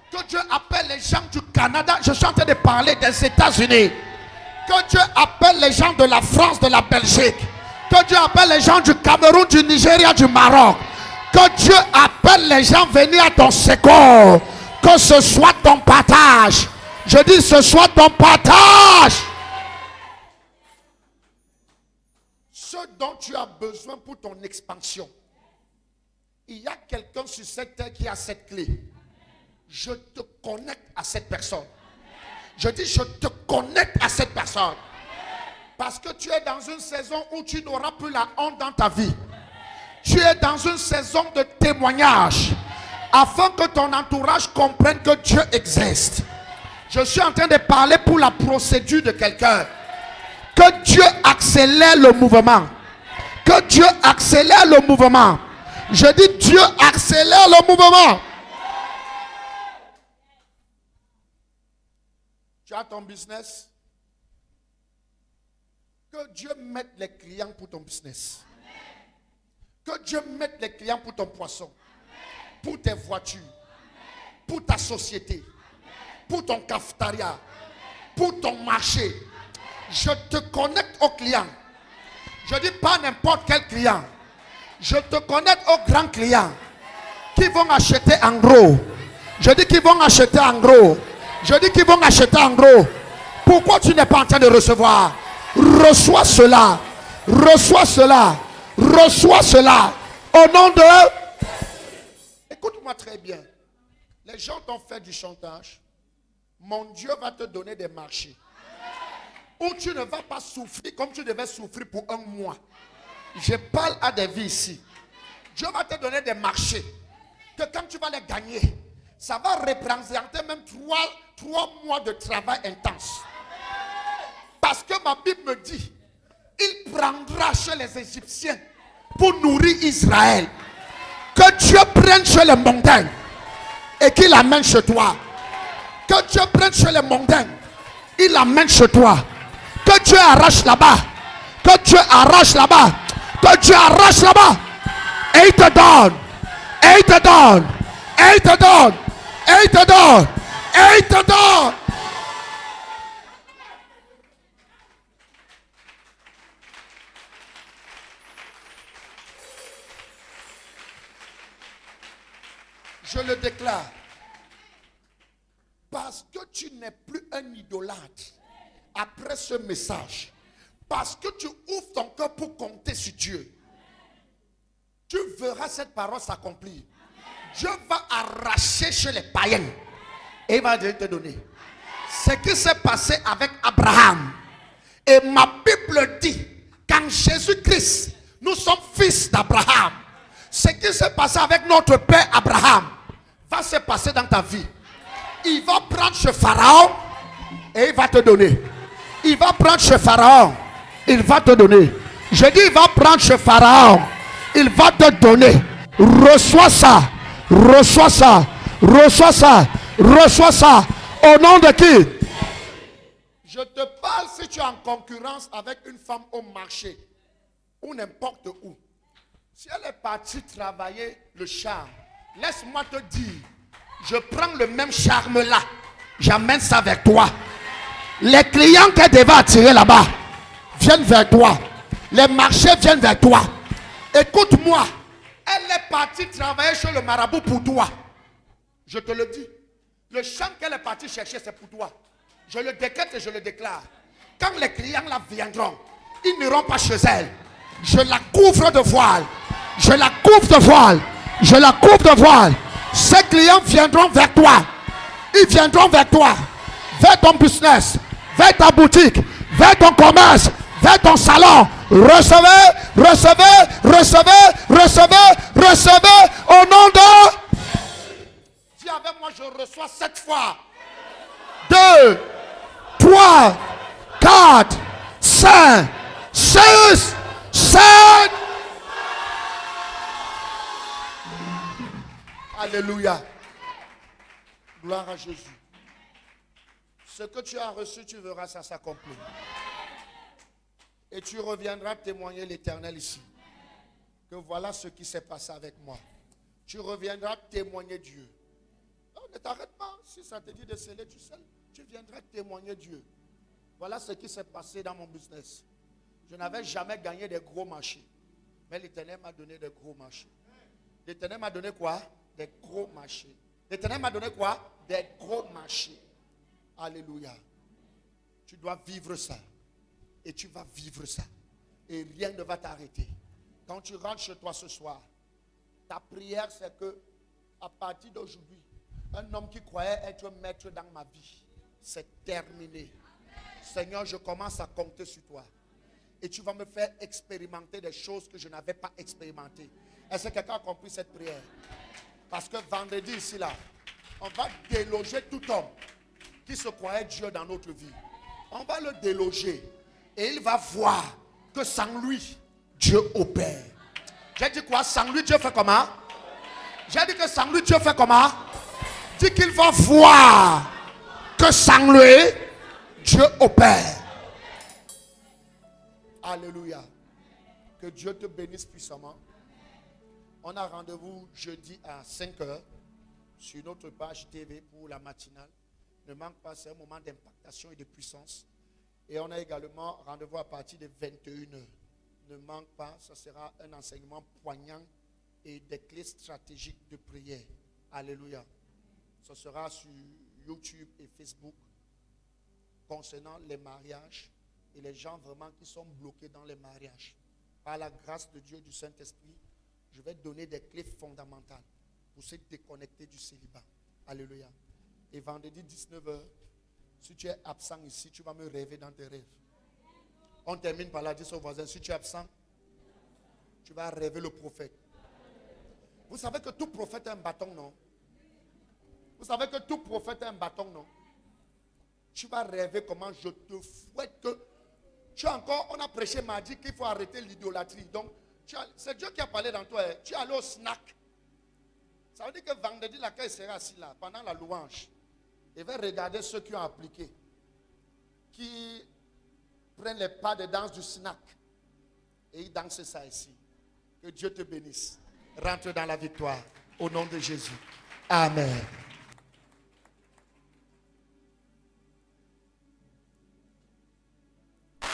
Que Dieu appelle les gens du Canada. Je suis en train de parler des États-Unis. Que Dieu appelle les gens de la France, de la Belgique. Que Dieu appelle les gens du Cameroun, du Nigeria, du Maroc. Que Dieu appelle les gens venir à ton secours. Que ce soit ton partage. Je dis ce soit ton partage. Ce dont tu as besoin pour ton expansion. Il y a quelqu'un sur cette terre qui a cette clé. Je te connecte à cette personne. Je dis je te connecte à cette personne. Parce que tu es dans une saison où tu n'auras plus la honte dans ta vie. Tu es dans une saison de témoignage. Afin que ton entourage comprenne que Dieu existe. Je suis en train de parler pour la procédure de quelqu'un. Que Dieu accélère le mouvement. Que Dieu accélère le mouvement. Je dis Dieu accélère le mouvement. Tu as ton business. Que Dieu mette les clients pour ton business. Que Dieu mette les clients pour ton poisson. Pour tes voitures. Pour ta société. Pour ton cafétéria. Pour ton marché. Je te connecte aux clients. Je dis pas n'importe quel client. Je te connecte aux grands clients. Qui vont acheter en gros. Je dis qu'ils vont acheter en gros. Je dis qu'ils vont acheter en gros. Pourquoi tu n'es pas en train de recevoir? Reçois cela. Reçois cela. Reçois cela. Au nom de... Écoute-moi très bien. Les gens t'ont fait du chantage. Mon Dieu va te donner des marchés. où tu ne vas pas souffrir comme tu devais souffrir pour un mois. Je parle à des vies ici. Dieu va te donner des marchés que quand tu vas les gagner, ça va représenter même 3 mois de travail intense. Parce que ma Bible me dit, il prendra chez les Égyptiens pour nourrir Israël. Que Dieu prenne chez les mondains et qu'il l'amène chez toi. Que Dieu prenne chez les mondains, il l'amène chez toi. Que Dieu arrache là-bas. Que Dieu arrache là-bas. Que Dieu arrache là-bas. Et il te donne. Et il te donne. Et il te donne. Et il te donne. Et il te donne. Je le déclare. Parce que tu n'es plus un idolâtre après ce message. Parce que tu ouvres ton cœur pour compter sur Dieu. Tu verras cette parole s'accomplir. Dieu va arracher chez les païens. Et il va te donner. Ce qui s'est passé avec Abraham. Et ma Bible dit qu'en Jésus-Christ, nous sommes fils d'Abraham. Ce qui s'est passé avec notre père Abraham va se passer dans ta vie. Il va prendre ce Pharaon et il va te donner. Il va prendre ce Pharaon, il va te donner. Je dis il va prendre ce Pharaon, il va te donner. Reçois ça, reçois ça, reçois ça, reçois ça. Au nom de qui? Je te parle si tu es en concurrence avec une femme au marché ou n'importe où. Si elle est partie travailler le charme, laisse-moi te dire, je prends le même charme là, j'amène ça vers toi. Les clients qu'elle devait attirer là-bas viennent vers toi. Les marchés viennent vers toi. Écoute-moi, elle est partie travailler chez le marabout pour toi. Je te le dis. Le champ qu'elle est partie chercher, c'est pour toi. Je le décrète et je le déclare. Quand les clients là viendront, ils n'iront pas chez elle. Je la couvre de voile. Je la couvre de voile. Je la couvre de voile. Ces clients viendront vers toi. Ils viendront vers toi. Vers ton business. Vers ta boutique. Vers ton commerce. Vers ton salon. Recevez, recevez, recevez, recevez, recevez au nom de... Dis avec moi, je reçois 7 fois. 2, 3, 4, 5, 6, 7. Alléluia. Gloire à Jésus. Ce que tu as reçu, tu verras ça s'accomplir. Et tu reviendras témoigner l'Éternel ici. Que voilà ce qui s'est passé avec moi. Tu reviendras témoigner Dieu. Non, ne t'arrête pas. Si ça te dit de sceller, tu viendras témoigner Dieu. Voilà ce qui s'est passé dans mon business. Je n'avais jamais gagné des gros marchés. Mais l'Éternel m'a donné des gros marchés. L'Éternel m'a donné quoi? Des gros marchés. L'Éternel m'a donné quoi? Des gros marchés. Alléluia. Tu dois vivre ça. Et tu vas vivre ça. Et rien ne va t'arrêter. Quand tu rentres chez toi ce soir, ta prière c'est que, à partir d'aujourd'hui, un homme qui croyait être maître dans ma vie, c'est terminé. Seigneur, je commence à compter sur toi. Et tu vas me faire expérimenter des choses que je n'avais pas expérimentées. Est-ce que quelqu'un a compris cette prière? Parce que vendredi ici là, on va déloger tout homme qui se croyait Dieu dans notre vie. On va le déloger. Et il va voir que sans lui, Dieu opère. J'ai dit quoi? Sans lui, Dieu fait comment? J'ai dit que sans lui, Dieu fait comment? Dit qu'il va voir que sans lui, Dieu opère. Alléluia. Que Dieu te bénisse puissamment. On a rendez-vous jeudi à 5h sur notre page TV pour la matinale. Ne manque pas, c'est un moment d'impactation et de puissance. Et on a également rendez-vous à partir de 21h. Ne manque pas, ce sera un enseignement poignant et des clés stratégiques de prière. Alléluia. Ce sera sur YouTube et Facebook concernant les mariages et les gens vraiment qui sont bloqués dans les mariages. Par la grâce de Dieu, du Saint-Esprit, je vais donner des clés fondamentales pour se déconnecter du célibat. Alléluia. Et vendredi 19h, si tu es absent ici, tu vas me rêver dans tes rêves. On termine par là, dis au voisin, si tu es absent, tu vas rêver le prophète. Vous savez que tout prophète a un bâton, non? Vous savez que tout prophète a un bâton, non? Tu vas rêver comment je te fouette que tu as encore, on a prêché mardi qu'il faut arrêter l'idolâtrie. Donc, c'est Dieu qui a parlé dans toi. Tu es allé au snack. Ça veut dire que vendredi, la il sera assis là, pendant la louange. Il va regarder ceux qui ont appliqué, qui prennent les pas de danse du snack. Et ils dansent ça ici. Que Dieu te bénisse. Rentre dans la victoire. Au nom de Jésus. Amen.